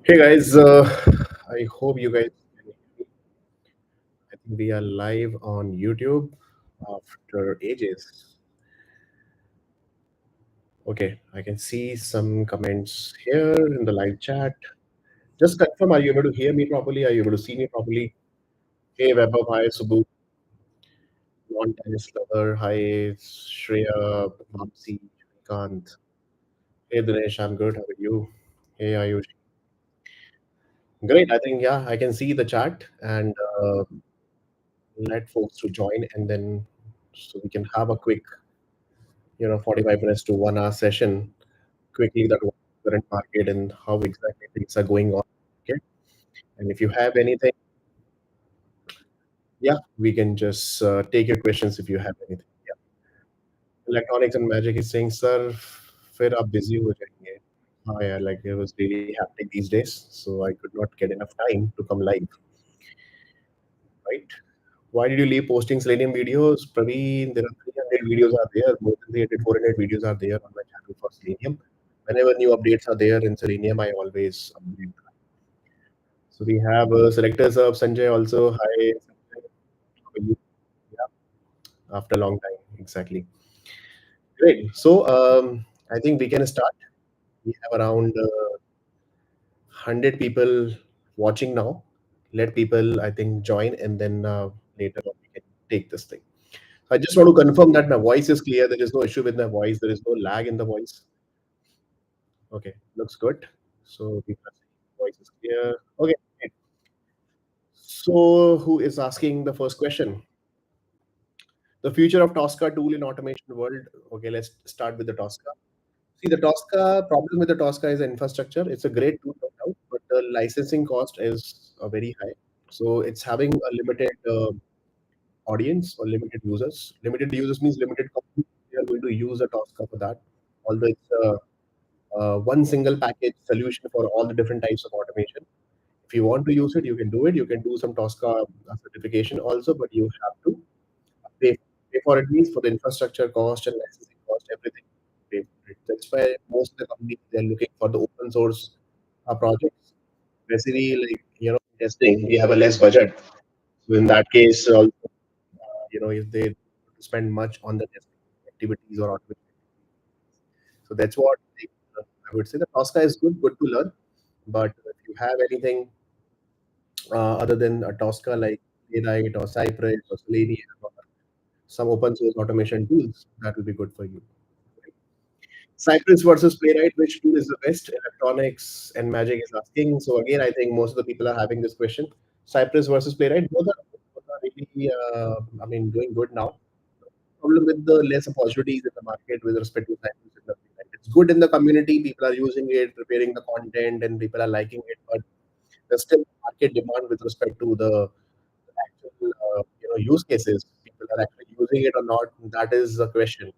Hey guys, I hope you guys can hear me. I think we are live on YouTube after ages. Okay, I can see some comments here in the live chat. Just confirm, are you able to hear me properly? Are you able to see me properly? Hey Vaibhav, hi Subbu, non-tennis lover, hi Shreya, Mamsi, Kant. Hey Dinesh, I'm good. How are you? Hey Ayush. Great. I think yeah, I can see the chat and let folks to join, and then so we can have a quick 45 minutes to 1 hour session quickly that what current market and how exactly things are going on. Okay. And if you have anything, yeah, we can just take your questions if you have anything. Yeah. Electronics and Magic is saying, sir, फिर आप busy हो जाएंगे. Yeah, like it was really happening these days, so I could not get enough time to come live, right? Why did you leave posting Selenium videos? Praveen, there are 300 videos are there, more than 300, 400 videos are there on my channel for Selenium. Whenever new updates are there in Selenium, I always update. So we have selectors of Sanjay also. Hi, Sanjay. How are you? Yeah, after a long time, exactly. Great. So I think we can start. We have around 100 people watching now. Let people, I think, join, and then later on we can take this thing. I just want to confirm that my voice is clear. There is no issue with my voice. There is no lag in the voice. Okay, looks good. So people are saying voice is clear. Okay. Great. So who is asking the first question? The future of Tosca tool in automation world. Okay, let's start with the Tosca. See, the Tosca problem with the Tosca is the infrastructure. It's a great tool, no doubt, but the licensing cost is very high. So it's having a limited audience or limited users. Limited users means limited companies. They are going to use a Tosca for that. Although it's one single package solution for all the different types of automation. If you want to use it, you can do it. You can do some Tosca certification also, but you have to pay, pay for it means for the infrastructure cost and licensing cost, everything. Pay for it. That's why most of the companies they're looking for the open source projects. Basically, like testing, we have a less budget. So in that case, also, if they spend much on the testing activities or automation, so that's what I would say. The Tosca is good to learn. But if you have anything other than a Tosca like Playwright or Cypress or Selenium or some open source automation tools, that will be good for you. Cypress versus Playwright, which tool is the best? Electronics and Magic is asking. So again, I think most of the people are having this question. Cypress versus Playwright, both are really, doing good now. Problem with the less opportunities in the market with respect to Cypress and the Playwright. It's good in the community. People are using it, preparing the content, and people are liking it. But there's still market demand with respect to the actual use cases. People are actually using it or not. That is the question.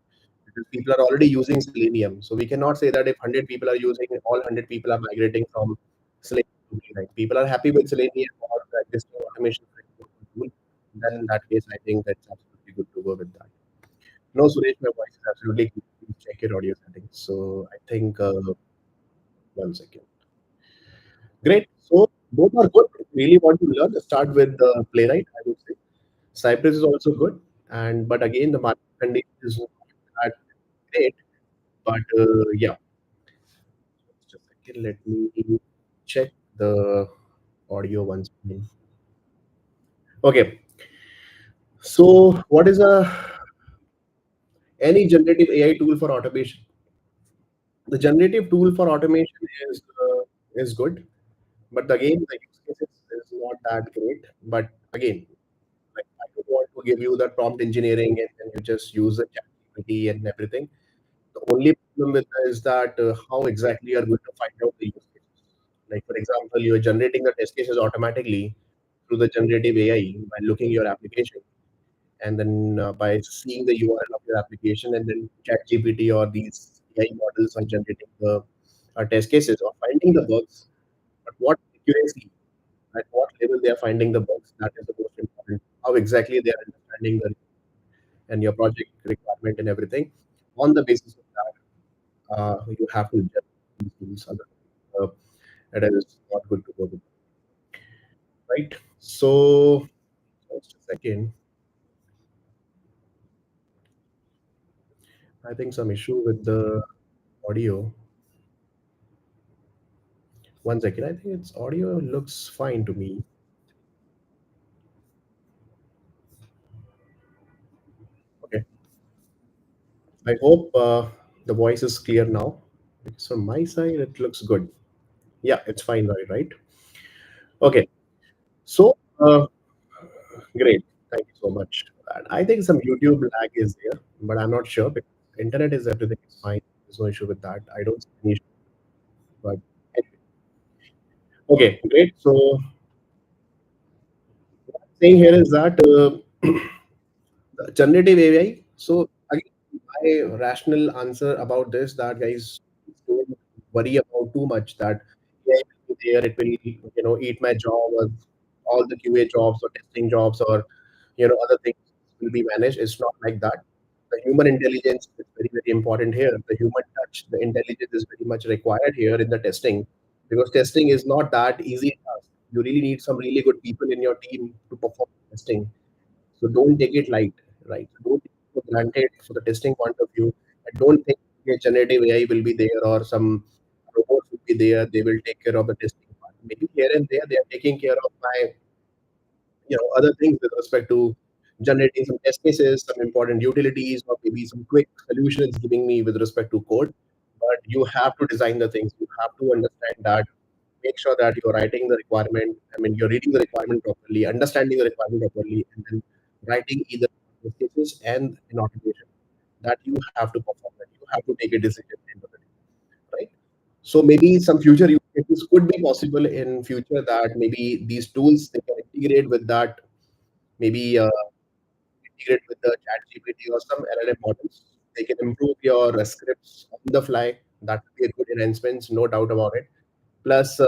Because people are already using Selenium, so we cannot say that if 100 people are using it, all 100 people are migrating from Selenium to Playwright. People are happy with Selenium or the existing automation framework tool. Then in that case, I think that's absolutely good to go with that. No, Suresh, my voice is absolutely good. Please check your audio settings. So I think 1 second. Great. So both are good. If you really want to learn, start with Playwright, I would say. Cypress is also good, and but again, the market condition is not that great. But yeah, just a second. Let me check the audio once again. Okay. So, what is a any generative AI tool for automation? The generative tool for automation is good, but again, the use cases is not that great. But again, like I don't want to give you the prompt engineering and then you just use the ChatGPT and everything. The only problem with that is that how exactly you are going to find out the use cases. Like for example, you are generating the test cases automatically through the generative AI by looking your application, and then by seeing the URL of your application, and then ChatGPT or these AI models are generating the test cases or finding the bugs. But what accuracy, at what level they are finding the bugs, that is the most important. How exactly they are understanding the and your project requirement and everything. On the basis of that, you have to judge these tools. It is not good to go with, right? So just a second. I think some issue with the audio. One second. I think its audio looks fine to me. Okay. I hope the voice is clear now. Because from my side, it looks good. Yeah, it's fine, right? Okay. So, great. Thank you so much for that. I think some YouTube lag is there, but I'm not sure because internet is everything is fine. There's no issue with that. I don't see any issue. But anyway. Okay, great. So, what I'm saying here is that generative AI. So again, my rational answer about this that guys don't worry about too much that AI will be there, it will eat my job or all the QA jobs or testing jobs or other things will be managed. It's not like that. The human intelligence is very, very important here. The human touch, the intelligence is very much required here in the testing because testing is not that easy task. You really need some really good people in your team to perform testing. So don't take it light, right? Don't take it for granted for the testing point of view. And don't think okay, generative AI will be there or some robots will be there. They will take care of the testing part. Maybe here and there they are taking care of my other things with respect to generating some test cases, some important utilities, or maybe some quick solutions giving me with respect to code. But you have to design the things. You have to understand that. Make sure that you're writing the requirement. I mean, you're reading the requirement properly, understanding the requirement properly, and then writing either test cases and an automation that you have to perform. That you have to take a decision at the end of the day, right? So maybe some future use cases could be possible in future that maybe these tools they can integrate with that maybe integrate with the chat GPT or some LLM models. They can improve your scripts on the fly. That would be a good enhancement, no doubt about it. Plus,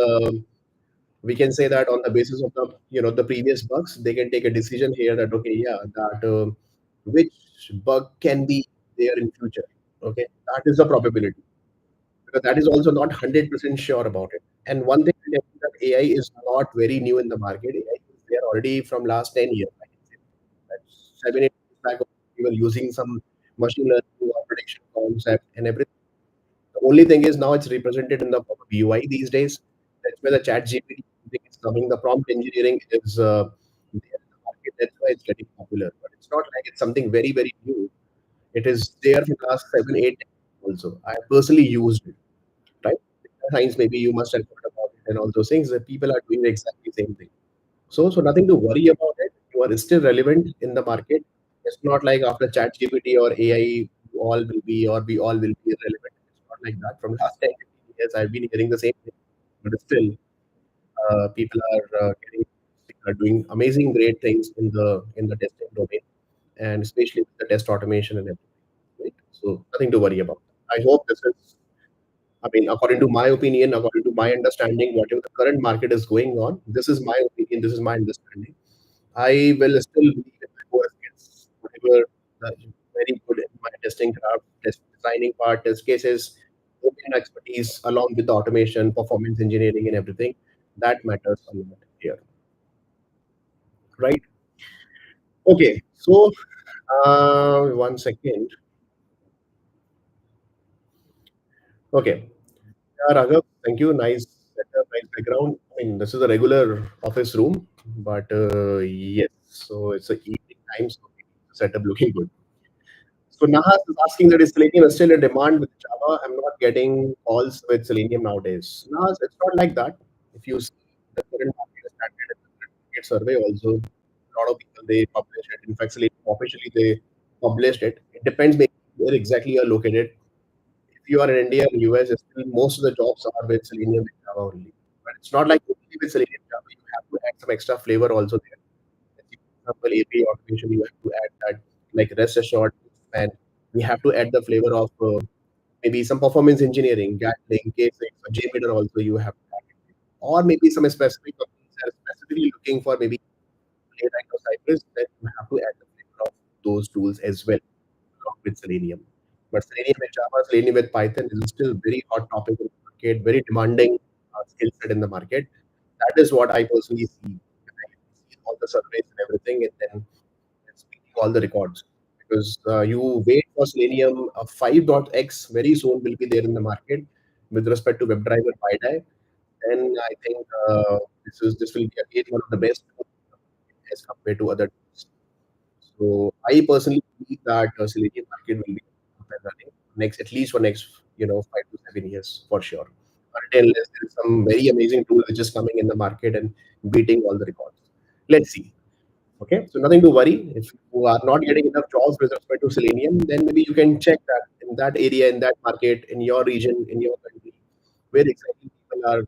we can say that on the basis of the previous bugs, they can take a decision here that okay, yeah, that which bug can be there in future. Okay, that is the probability because that is also not 100% sure about it. And one thing I tell you that AI is not very new in the market. AI is there already from last 10 years. I can say that 7 8 years back, we were using some machine learning or prediction concept and everything. The only thing is now it's represented in the form of UI these days. That's where the chat GPT thing is coming. The prompt engineering is there in the market. That's why it's getting popular. But it's not like it's something very, very new. It is there for the last 7 8 years also. I personally used it, right? Science, maybe you must have heard about it and all those things. That people are doing exactly the same thing. So nothing to worry about it. You are still relevant in the market. It's not like after ChatGPT or AI, you all will be or we all will be irrelevant. It's not like that. From last 10 15 years, I've been hearing the same thing. But still, people are doing amazing, great things in the testing domain, and especially with the test automation and everything. Right? So nothing to worry about. I hope this is I mean, according to my opinion, according to my understanding, whatever the current market is going on, this is my opinion, this is my understanding. I will still believe in my core skills, whatever very good in my testing craft, test designing part, test cases, domain expertise, along with the automation, performance engineering, and everything. That matters a lot here, right? Okay, so one second. Okay, yeah, Raghav, thank you. Nice setup, nice background. I mean, this is a regular office room, but yes, so it's a evening time, so the setup looking good. So Nahas is asking that is Selenium still in demand with Java? I'm not getting calls with Selenium nowadays. Nahas, it's not like that. If you see the current market standard in the current market survey, also a lot of people they publish it. In fact, Selenium officially they published it. It depends maybe where exactly you're located. If you are in India and US, still most of the jobs are with Selenium and Java only. But it's not like only with Selenium Java. You have to add some extra flavor also there. For example, API automation, you have to add that like RestAssured, and we have to add the flavor of maybe some performance engineering, Gatling, K6, or JMeter also you have to add it. Or maybe some specific companies are specifically looking for maybe Playwright or Cypress, then you have to add the flavor of those tools as well along with Selenium. But Selenium with Java, Selenium with Python is still very hot topic in the market, very demanding skill set in the market. That is what I personally see. When I see all the surveys and everything, and then it's beating all the records. Because you wait for Selenium, 5.x very soon will be there in the market with respect to WebDriver PyDI. And I think this will be again one of the best as compared to other tools. So I personally believe that Selenium market will be up and running next, at least for next 5 to 7 years for sure. Until unless there is some very amazing tool which is coming in the market and beating all the records. Let's see. Okay, so nothing to worry. If you are not getting enough jobs with respect to Selenium, then maybe you can check that in that area, in that market, in your region, in your country, where exactly people are,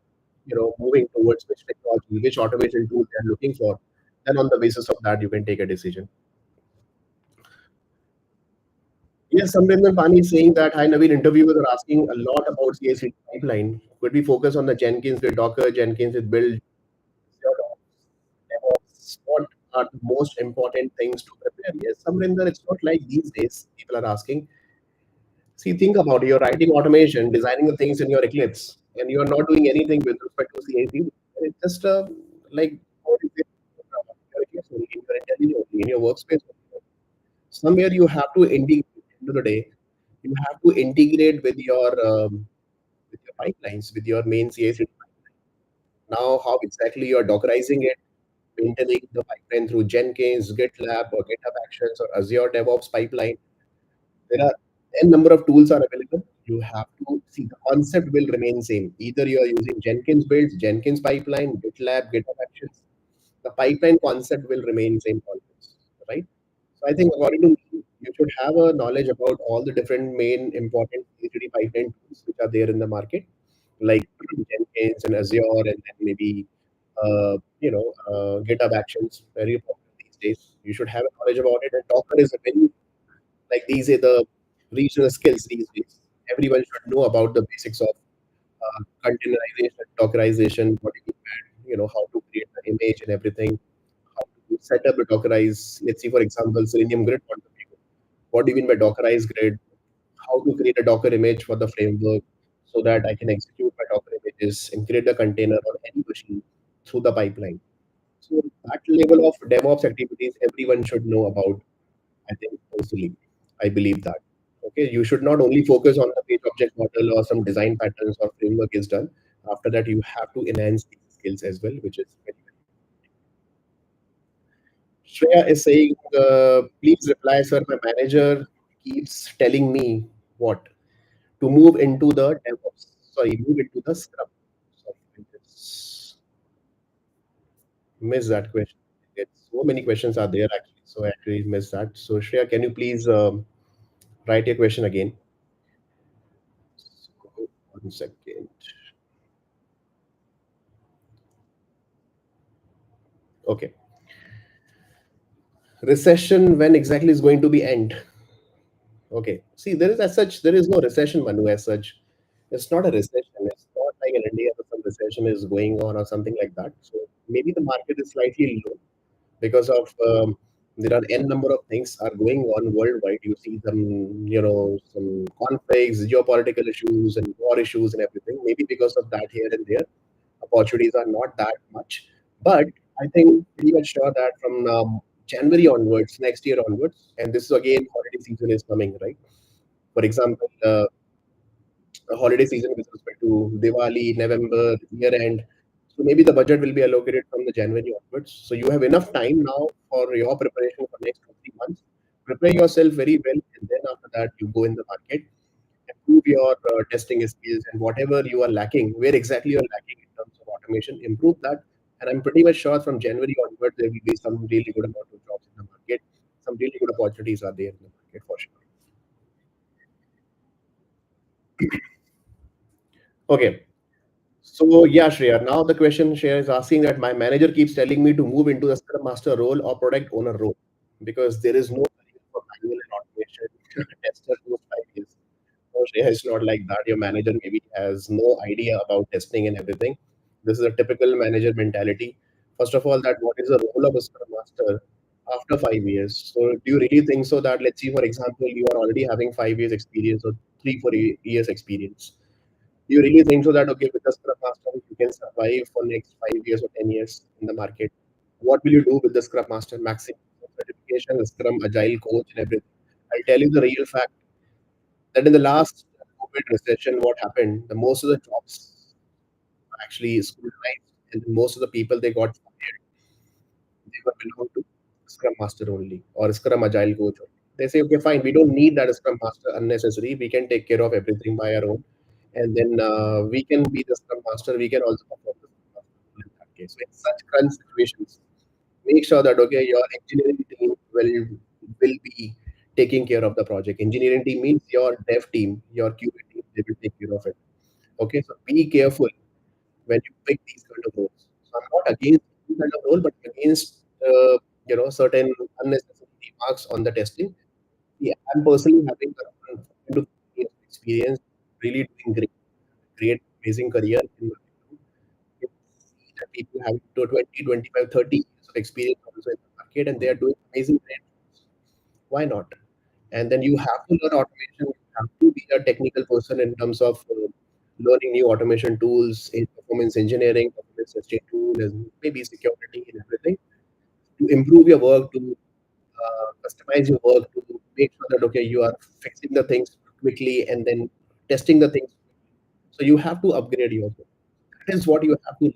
moving towards which technology, which automation tool they are looking for. Then on the basis of that, you can take a decision. Yes, Samrindan Pani is saying that, hi Naveen, interviewers are asking a lot about CI/CD pipeline. Could we focus on the Jenkins with Docker, Jenkins with build, DevOps? What are the most important things to prepare? Yes, Samrinder, it's not like these days people are asking. See, think about it. You're writing automation, designing the things in your Eclipse, and you're not doing anything with respect to CI/CD. It's just like what is it? Your Eclipse only, in your IntelliJ only, in your workspace. Somewhere you have to integrate. End of the day, you have to integrate with your pipelines, with your main CI/CD. Now, how exactly you're Dockerizing it, maintaining the pipeline through Jenkins, GitLab, or GitHub Actions, or Azure DevOps pipeline. There are n number of tools are available. You have to see the concept will remain same. Either you are using Jenkins builds, Jenkins pipeline, GitLab, GitHub Actions. The pipeline concept will remain same always, right? So I think according to me, you should have a knowledge about all the different main important CI/CD pipeline tools which are there in the market, like Jenkins and Azure, and then maybe GitHub Actions. Very important these days. You should have a knowledge about it. And Docker is a very like these are the regional skills these days. Everyone should know about the basics of containerization, Dockerization, what you can, how to create the image and everything, how to set up a Dockerize. Let's see, for example, Selenium Grid point of view. What do you mean by Dockerized grid? How to create a Docker image for the framework so that I can execute my Docker images and create a container on any machine through the pipeline. So that level of DevOps activities everyone should know about. I think personally, I believe that. Okay, you should not only focus on the page object model or some design patterns or framework is done. After that, you have to enhance these skills as well, which is very, very. Shreya is saying, please reply, sir. My manager keeps telling me what to move into the DevOps. Sorry, move into the Scrum. Sorry, I just missed that question. So many questions are there actually, so I actually missed that. So Shreya, can you please write your question again? So, 1 second. Okay. Recession, when exactly is going to be end? Okay. See, there is as such, there is no recession, Manu, as such. It's not a recession. It's not like in India that some recession is going on or something like that. So maybe the market is slightly low because of there are n number of things are going on worldwide. You see some conflicts, geopolitical issues, and war issues and everything. Maybe because of that here and there, opportunities are not that much. But I think pretty much sure that from January onwards, next year onwards, and this is again holiday season is coming, right? For example, a holiday season with respect to Diwali, November, year end. So maybe the budget will be allocated from the January onwards. So you have enough time now for your preparation for next 2 3 months. Prepare yourself very well, and then after that you go in the market, improve your testing skills, and whatever you are lacking, where exactly you are lacking in terms of automation, improve that. And I'm pretty much sure from January onwards there will be some really good amount of jobs in the market. Some really good opportunities are there in the market for sure. Okay. So yeah, Shreya. Now the question Shreya is asking that my manager keeps telling me to move into the Scrum Master role or product owner role because there is no career for manual and automation tester post 5 years. No, Shreya, it's not like that. Your manager maybe has no idea about testing and everything. This is a typical manager mentality. First of all, that what is the role of a Scrum Master after 5 years? So do you really think so that let's see, for example, you are already having 5 years experience or 3 4 years experience? Do you really think so that okay, with the Scrum Master you can survive for next 5 years or 10 years in the market? What will you do with the Scrum Master? Maximum certification, Scrum, Agile coach, and everything. I'll tell you the real fact that in the last COVID recession, what happened? The most of the jobs actually scrutinized, and most of the people they got fired, they were belong to Scrum Master only or Scrum Agile coach. Only. They say, okay, fine, we don't need that Scrum Master unnecessary. We can take care of everything by our own, and then we can be the Scrum Master. We can also perform the Scrum Master in that case. So in such crunch situations, make sure that okay, your engineering team will be taking care of the project. Engineering team means your dev team, your QA team, they will take care of it. Okay, so be careful when you pick these kind of roles. So I'm not against any kind of role, but against certain unnecessary remarks on the testing. Yeah, I'm personally having around 10 to 15 years of experience, really doing great, amazing career in my field. You see that people have to 20, 25, 30 years of experience also in the market, and they are doing amazing great jobs. Why not? And then you have to learn automation. You have to be a technical person in terms of learning new automation tools in performance engineering, performance testing tools, and maybe security and everything to improve your work, to customize your work, to make sure that okay, you are fixing the things quickly and then testing the things. So you have to upgrade yourself. That is what you have to learn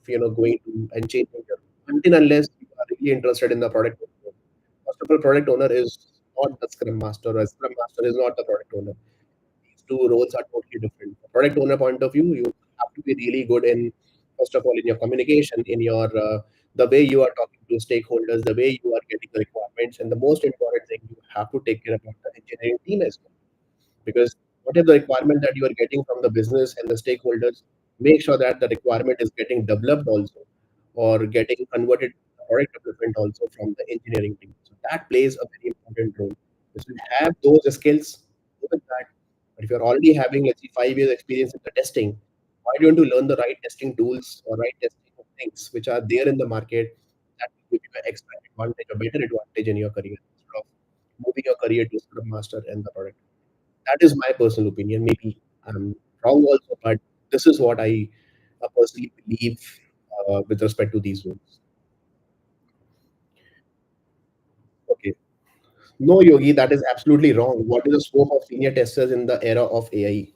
if going to and changing your until unless you are really interested in the product owner. First of all, product owner is not the scrum master, or scrum master is not the product owner. These two roles are totally different. From product owner point of view, you have to be really good in first of all in your communication, in your the way you are talking to stakeholders, the way you are getting the requirements, and the most important thing, you have to take care about the engineering team as well because whatever the requirement that you are getting from the business and the stakeholders, make sure that the requirement is getting developed also or getting converted to product development also from the engineering team. So that plays a very important role. If you have those skills, go with that. But if you're already having, let's say, 5 years experience in the testing, why don't you learn the right testing tools or right testing things which are there in the market that will give you an extra advantage or better advantage in your career instead of moving your career to Scrum Master and the product. That is my personal opinion. Maybe I'm wrong also, but this is what I personally believe with respect to these rules. Okay. No, Yogi, that is absolutely wrong. What is the scope of senior testers in the era of AI?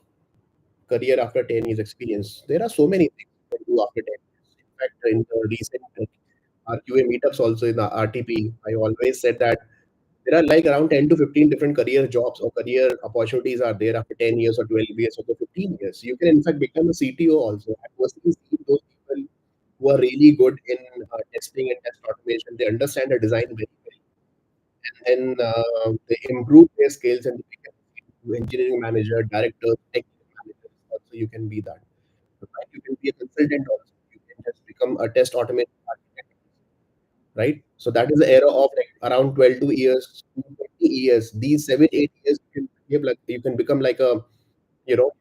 Career after 10 years experience. There are so many things you can do after 10 years. In fact, in the recent RQA meetups also in the RTP, I always said that there are like around 10 to 15 different career jobs or career opportunities are there after 10 years or 12 years or 15 years. You can in fact become a CTO also. I personally see those people who are really good in testing and test automation. They understand the design very well. And then they improve their skills and they become engineering manager, director, technical manager. Also, you can be that. Right? You can be a consultant also. You can just become a test automation architect, right? So that is the era of like around 12 to years, 20 years. These 7, 8 years, you can give like you can become like a you know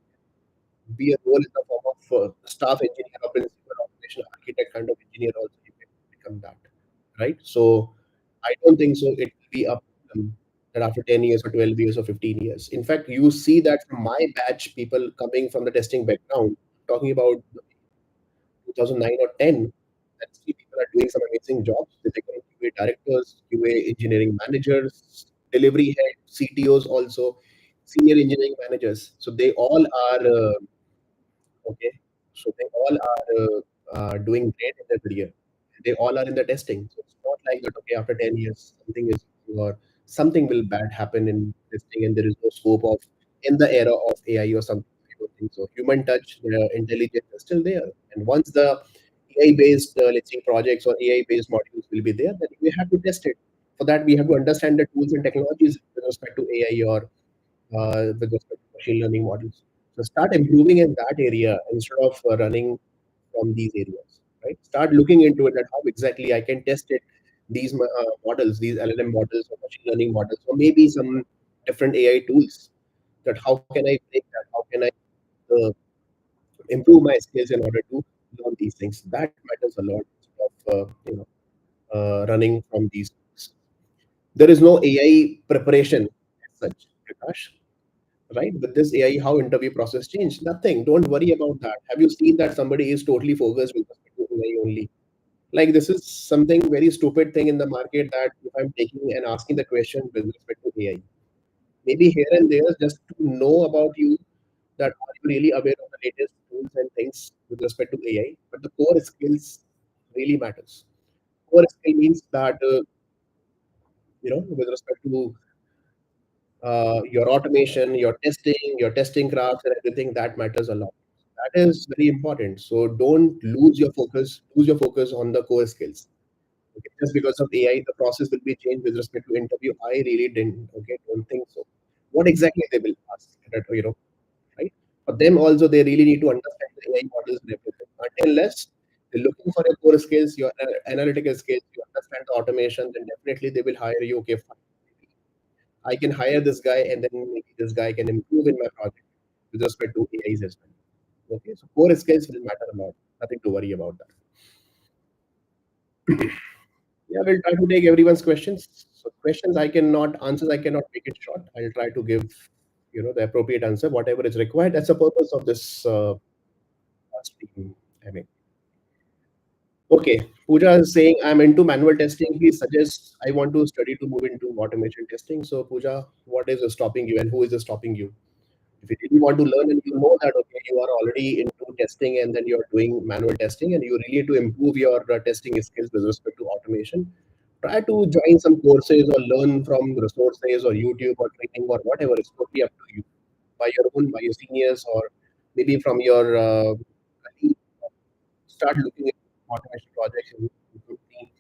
be a role in the form of staff engineer or principal automation architect kind of engineer. Also, you can become that, right? So I don't think so. It will be a problem that after 10 years or 12 years or 15 years. In fact, you see that from my batch, people coming from the testing background, talking about 2009 or 10, that still people are doing some amazing jobs. They become QA directors, QA engineering managers, delivery head, CTOs also, senior engineering managers. So they all are okay. So they all are doing great in their career. They all are in the testing. So it's not like that. Okay, after 10 years, something is or something will bad happen in testing, and there is no scope of in the era of AI or something. I don't think so. Human touch, the intelligence is still there, and once the AI-based, let's say, projects or AI-based modules will be there, then we have to test it. For that, we have to understand the tools and technologies with respect to AI or with respect to machine learning models. So start improving in that area instead of running from these areas, right? Start looking into it that how exactly I can test it, these models, these LLM models or machine learning models, or maybe some different AI tools. That how can I break that? How can I uh, improve my skills in order to learn these things? That matters a lot instead of running from these. There is no AI preparation as such, Prakash. right? With this AI, how interview process changed? Nothing. Don't worry about that. Have you seen that somebody is totally focused with respect to AI only? Like this is something very stupid thing in the market that if I'm taking and asking the question with respect to AI, maybe here and there just to know about you that are you really aware of the latest tools and things with respect to AI, but the core skills really matters. Core skill means that with respect to your automation, your testing crafts, and everything that matters a lot. That is very important. So don't lose your focus. Lose your focus on the core skills. Okay, just because of AI, the process will be changed with respect to interview. I really didn't. Okay, don't think so. What exactly they will ask? Right? For them also, they really need to understand the AI models and everything. Until unless they're looking for your core skills, your analytical skills, you understand the automation, then definitely they will hire you. Okay, fine. I can hire this guy, and then maybe this guy can improve in my project with respect to AIs as well. Okay, so core skills will matter a lot. Nothing to worry about that. Yeah, we'll try to take everyone's questions. So questions I cannot answers I cannot make it short. I'll try to give the appropriate answer, whatever is required. That's the purpose of this stream. I mean, okay. Pooja is saying I'm into manual testing. He suggests I want to study to move into automation testing. So Pooja, what is stopping you, and who is stopping you? If you really want to learn and you know that okay, you are already into testing and then you're doing manual testing and you really need to improve your testing skills with respect to automation, try to join some courses or learn from resources or YouTube or training or whatever. It's totally up to you. By your own, by your seniors, or maybe from your colleagues. Start looking at automation projects in your company.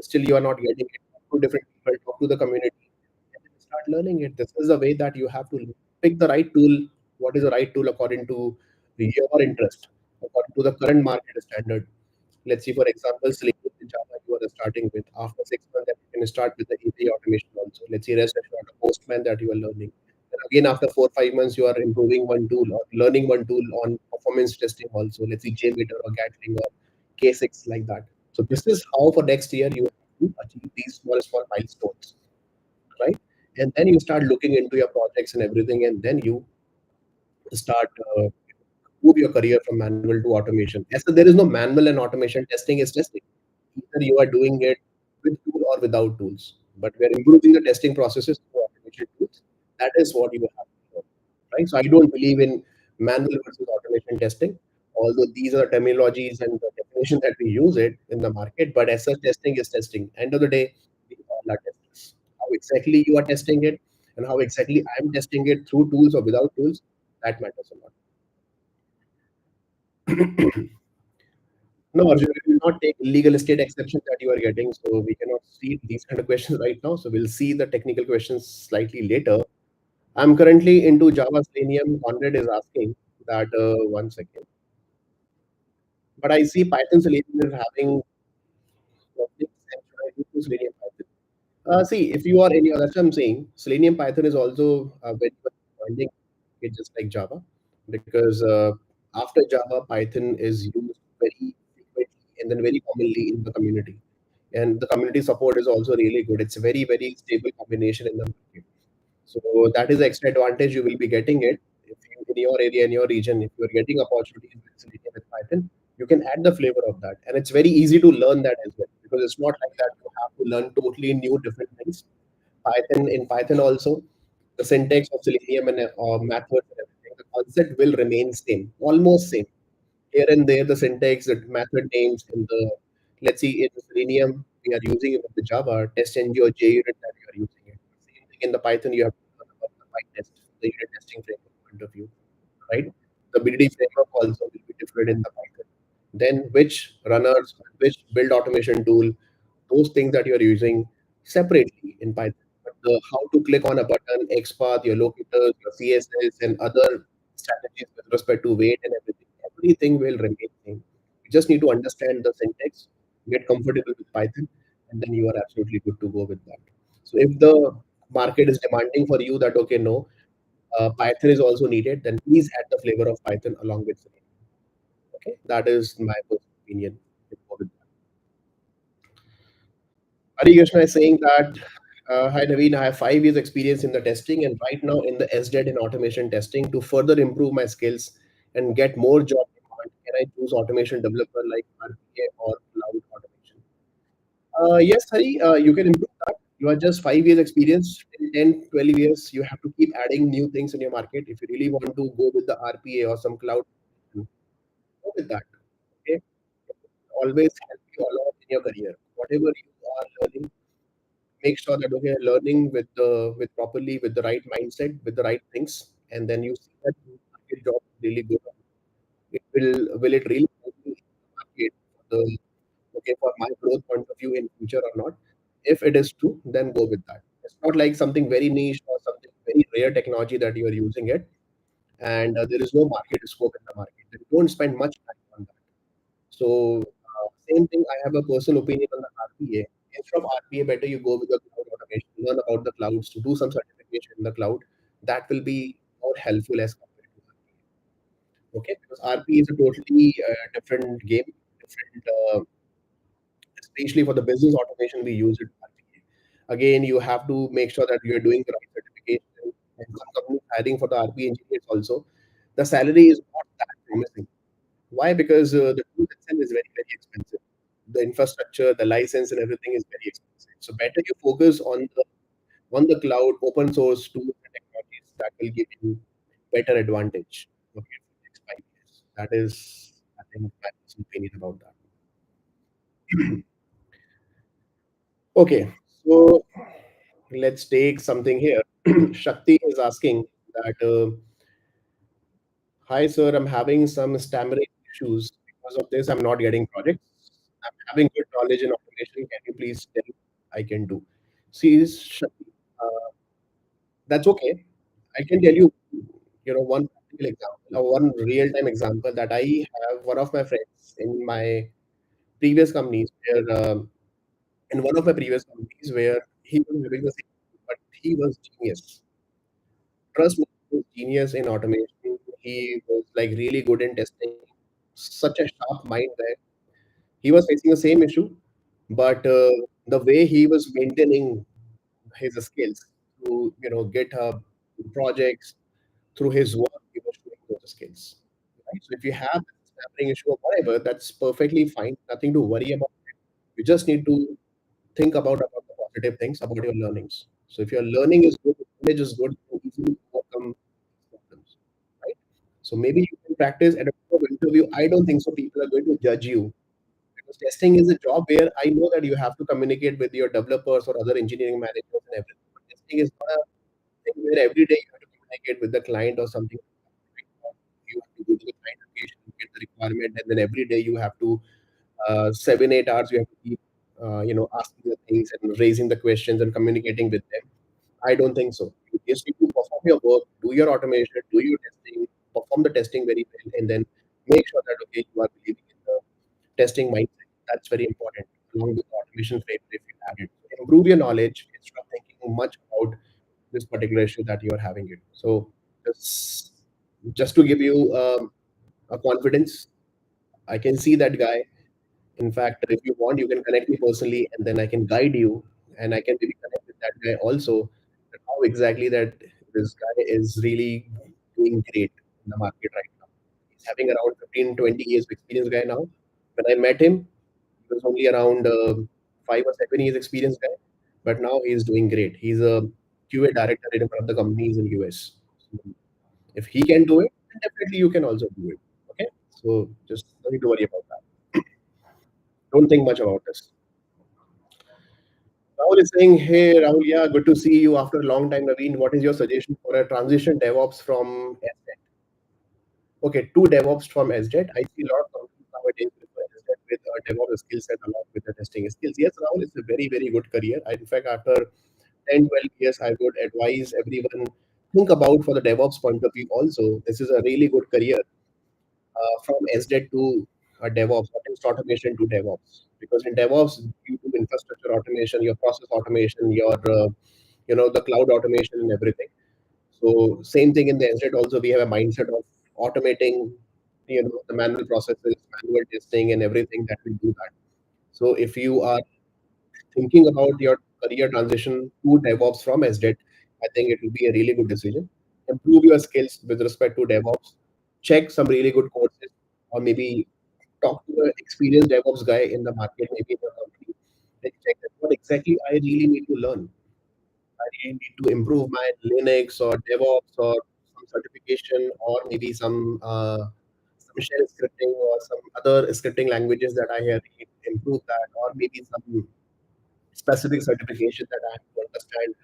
Still, you are not getting it. Talk to different people, talk to the community, and then start learning it. This is the way that you have to pick the right tool. What is the right tool according to your interest, according to the current market standard? Let's see, for example, Selenium in Java you are starting with. After 6 months, that you can start with the API automation also. Let's see, RestAssured or Postman that you are learning. And again, after 4 5 months, you are improving one tool or learning one tool on performance testing also. Let's see, JMeter or Gatling or K6 like that. So this is how for next year you have to achieve these small milestones, right? And then you start looking into your projects and everything, and then you start move your career from manual to automation. As there is no manual and automation, testing is testing. Either you are doing it with tool or without tools. But we are improving the testing processes through automation tools. That is what you have to do, right? So I don't believe in manual versus automation testing, although these are terminologies and the definition that we use it in the market. But as such, testing is testing. End of the day, we all are testers. How exactly you are testing it and how exactly I am testing it through tools or without tools, that matters a lot. No, Arjun, we will not take legal estate exceptions that you are getting, so we cannot see these kind of questions right now. So we'll see the technical questions slightly later. I'm currently into Java Selenium. Conrad is asking that 1 second. But I see Python Selenium is having conflicts, and should I use Selenium Python? See, if you are any other, that's what I'm saying. Selenium Python is also very much binding, it's just like Java, because after Java, Python is used very frequently and then very commonly in the community. And the community support is also really good. It's a very, very stable combination in the market. So that is the extra advantage you will be getting it if you in your area, in your region, if you are getting opportunities with Selenium with Python, you can add the flavor of that. And it's very easy to learn that as well because it's not like that you have to learn totally new different things. Python also, the syntax of Selenium and methods and everything, the concept will remain same, almost same. Here and there, the syntax, the method names, and the let's see in Selenium we are using it with the Java test ng or JUnit that we are using it. Same thing in the Python, you have to learn about the PyTest, the unit testing framework point of view, right? The BDD framework also will be different in the Python. Then which runners, which build automation tool, those things that you're using separately in Python. But how to click on a button, XPath, your locators, your CSS, and other strategies with respect to weight and everything will remain same. You just need to understand the syntax, get comfortable with Python, and then you are absolutely good to go with that. So if the market is demanding for you that okay, no, Python is also needed, then please add the flavor of Python along with Selenium. Okay, that is my personal opinion. Hari Krishna is saying that Hi, Naveen. I have 5 years experience in the testing and right now in the SDET and automation testing. To further improve my skills and get more job demand, can I choose automation developer like RPA or cloud automation? Yes, Hari, you can improve that. You are just 5 years experience. In 10, 12 years, you have to keep adding new things in your market. If you really want to go with the RPA or some cloud, go with that. Okay. It will always help you a lot in your career. Whatever you are learning, make sure that okay, learning with properly, with the right mindset, with the right things, and then you see that you get job really good. It will it really help me in the market for the okay for my growth point of view in future or not? If it is true, then go with that. It's not like something very niche or something very rare technology that you are using it, and there is no market scope in the market. Then don't spend much time on that. So, same thing, I have a personal opinion on the RPA. Instead of RPA, better you go with the cloud automation, learn about the clouds, to do some certification in the cloud. That will be more helpful as compared to RPA. Okay, because RPA is a totally different game, different, especially for the business automation, we use it RPA. Again, you have to make sure that you're doing the right certification. And some companies hiring for the RPA engineers also. The salary is not that promising. Why? Because the tool itself is very, very expensive. The infrastructure, the license, and everything is very expensive. So better you focus on the cloud, open source tools and technologies that will give you better advantage. Okay, for the next 5 years. That is, I think, my personal opinion about that. Okay, so let's take something here. Shakti is asking that, hi sir, I'm having some stammering issues. Because of this, I'm not getting projects. I'm having good knowledge in automation. Can you please tell me what I can do? See, Shakti, that's okay. I can tell you, one practical example, or one real-time example that I have. One of my friends in my previous companies, in one of my previous companies, where he was having the same, but he was genius. Trust me, he was genius in automation. He was like really good in testing. Such a sharp mind guy. He was facing the same issue, but the way he was maintaining his skills through GitHub projects, through his work, he was showing those skills. Right? So if you have a stammering issue or whatever, that's perfectly fine. Nothing to worry about. You just need to think about the positive things about your learnings. So if your learning is good, knowledge is good, you easily overcome these problems. Right? So maybe you can practice at a job interview. I don't think so. People are going to judge you because testing is a job where I know that you have to communicate with your developers or other engineering managers and everything. But testing is not a thing where every day you have to communicate with the client or something. You have to go to the client location, get the requirement, and then every day you have to 7 8 hours you have to keep asking the things and raising the questions and communicating with them. I don't think so. You just need to perform your work, do your automation, do your testing, perform the testing very well, and then make sure that okay, you are believing in the testing mindset. That's very important, along with the automation framework if you have it. Improve your knowledge instead of thinking much about this particular issue that you are having it. So just just to give you a confidence, I can see that guy. In fact, if you want, you can connect me personally, and then I can guide you, and I can maybe connect with that guy also. That how exactly that this guy is really doing great in the market right now. He's having around 15, 20 years of experience guy now. When I met him, he was only around 5 or 7 years experience guy, but now he's doing great. He's a QA director in one of the companies in US. So if he can do it, then definitely you can also do it. Okay, so just don't need to worry about that. Don't think much about this. Rahul is saying, "Hey Rahul, yeah, good to see you after a long time, Naveen. What is your suggestion for a transition DevOps from SDET?" Okay, to DevOps from SDET. I see a lot of companies nowadays prefer SDET with a DevOps skill set along with the testing skills. Yes, Rahul, it's a very, very good career. In fact, after 10, 12 years, I would advise everyone think about for the DevOps point of view also. This is a really good career from SDET to DevOps, or test automation to DevOps. Because in DevOps, you do infrastructure automation, your process automation, your the cloud automation and everything. So same thing in the SDET also. We have a mindset of automating the manual processes, manual testing, and everything that we do that. So if you are thinking about your career transition to DevOps from SDET, I think it will be a really good decision. Improve your skills with respect to DevOps. Check some really good courses, or maybe talk to an experienced DevOps guy in the market, maybe in your company. Then check that what exactly I really need to learn. I really need to improve my Linux or DevOps or some certification or maybe some shell scripting or some other scripting languages that I have need to improve that, or maybe some specific certification that I have to understand.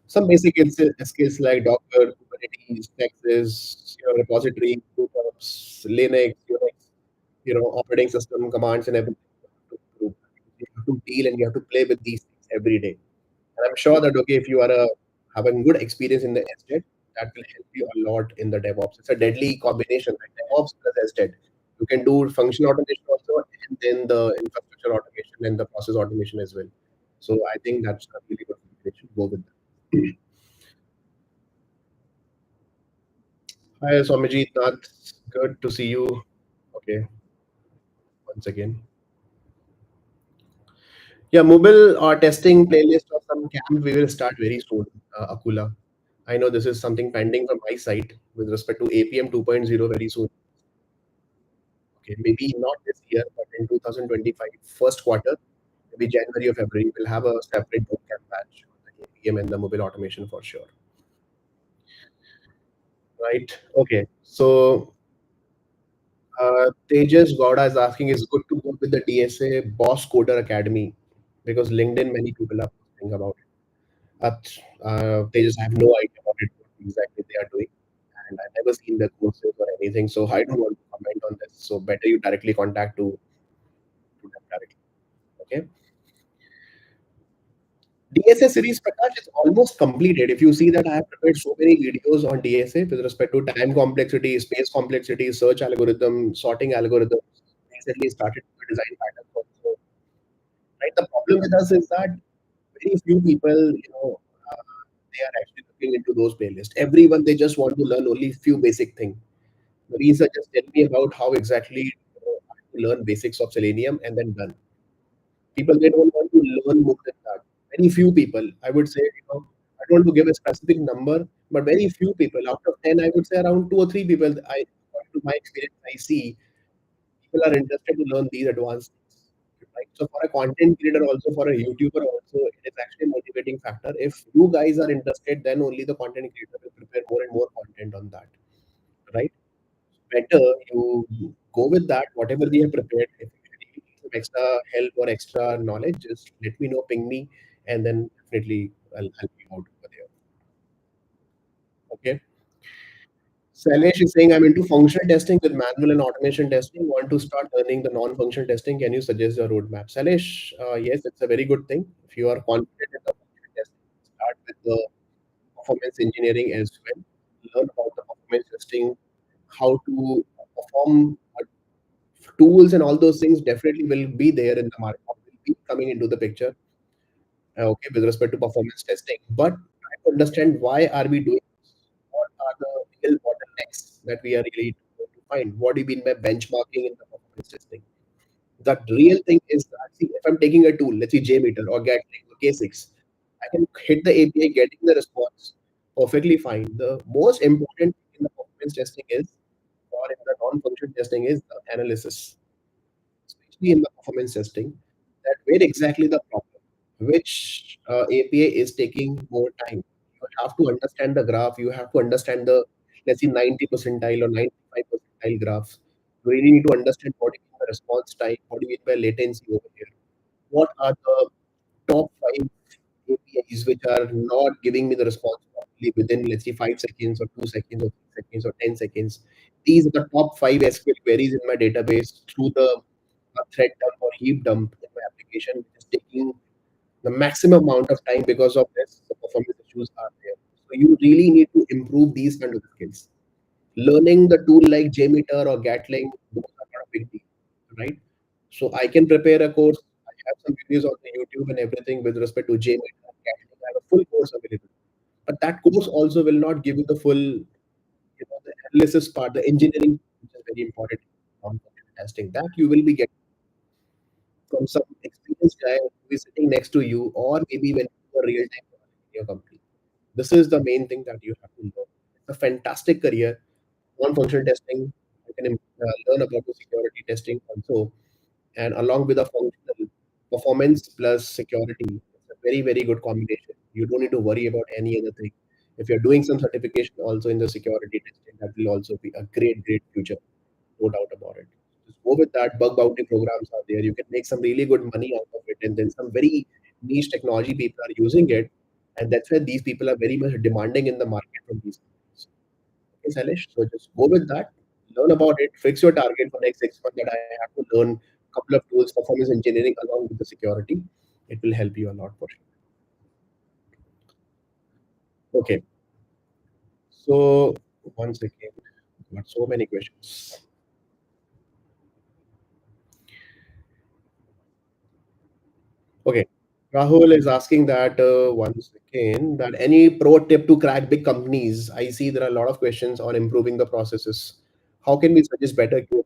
Some basic skills like Docker, Kubernetes, Nexus, repository, groups, Linux, Unix, operating system commands and everything. You have to deal and you have to play with these things every day. And I'm sure that okay, if you are having good experience in the SDET, that will help you a lot in the DevOps. It's a deadly combination, like DevOps plus SDET. You can do function automation also, and then the infrastructure automation and the process automation as well. So I think that's a really good combination. Go with that. Hi, Swamiji. That's good to see you. Okay, once again. Yeah, mobile testing playlist or some camp we will start very soon, Akula. I know this is something pending from my side with respect to APM 2.0 very soon. Okay, maybe not this year, but in 2025, first quarter, maybe January or February, we'll have a separate bootcamp batch on the APM and the mobile automation for sure. Right. Okay. So Tejas Gowda is asking, is good to go with the DSA Boss Coder Academy because LinkedIn many people are posting about it. They just have no idea about it, what exactly they are doing. And I've never seen the courses or anything, so I don't want to comment on this. So better you directly contact to them directly. Okay. DSA series Prakash is almost completed. If you see that I have prepared so many videos on DSA with respect to time complexity, space complexity, search algorithm, sorting algorithm. Recently started with the design patterns also. Right. The problem with us is that very few people, they are actually looking into those playlists. Everyone they just want to learn only few basic things. The research just tell me about how exactly I have to learn basics of Selenium and then done. People they don't want to learn more than that. Very few people, I would say, I don't want to give a specific number, but very few people. Out of 10, I would say around two or three people. According to my experience, I see people are interested to learn these advanced things. Right? So for a content creator, also for a YouTuber, also it is actually a motivating factor. If you guys are interested, then only the content creator will prepare more and more content on that. Right? Better you go with that, whatever we have prepared. If you need some extra help or extra knowledge, just let me know, ping me, and then definitely I'll help you out over there. Okay. Sailesh is saying I'm into functional testing with manual and automation testing. Want to start learning the non-functional testing? Can you suggest a roadmap? Sailesh, yes, it's a very good thing. If you are confident in the functional testing, start with the performance engineering as well. Learn about the performance testing, how to perform tools and all those things definitely will be there in the market, will be coming into the picture, okay, with respect to performance testing. But try to understand why are we doing this? What are the real bottlenecks that we are really going to find? What do you mean by benchmarking in the performance testing? The real thing is that, see, if I'm taking a tool, let's say JMeter or Gatling or K6, I can hit the API, getting the response perfectly fine. The most important thing in the performance testing is, or in the non-function testing, is the analysis, especially in the performance testing, that where exactly the problem, which API is taking more time. You have to understand the graph. You have to understand the, let's say, 90 percentile or 95 percentile graphs. You really need to understand what is the response time, what do you mean by latency over here. What are the top five APIs which are not giving me the response properly within, let's say, 5 seconds or 2 seconds or 3 seconds or 10 seconds. These are the top five SQL queries in my database through the thread dump or heap dump in my application, which is taking the maximum amount of time because of this. The performance issues are there. So you really need to improve these kind of skills. Learning the tool like JMeter or Gatling, those are not a big deal, right? So I can prepare a course. I have some videos on the YouTube and everything with respect to JMeter and Gatling. I have a full course available. But that course also will not give you the full, the analysis part, the engineering, which is very important on testing. That you will be getting. from some experienced guy who is sitting next to you, or maybe when you are real time in your company. This is the main thing that you have to learn. It's a fantastic career. Non-functional testing, you can learn about the security testing also, and along with the functional performance plus security, it's a very very good combination. You don't need to worry about any other thing. If you're doing some certification also in the security testing, that will also be a great future, no doubt about it. Just go with that. Bug bounty programs are there. You can make some really good money out of it, and then some very niche technology people are using it, and that's why these people are very much demanding in the market from these companies. Okay, Salish. So just go with that. Learn about it. Fix your target for next 6 months. That I have to learn a couple of tools, performance engineering along with the security. It will help you a lot for sure. Okay. So once again, got so many questions. Okay. Rahul is asking that once again, that any pro tip to crack big companies? I see there are a lot of questions on improving the processes. How can we suggest better QA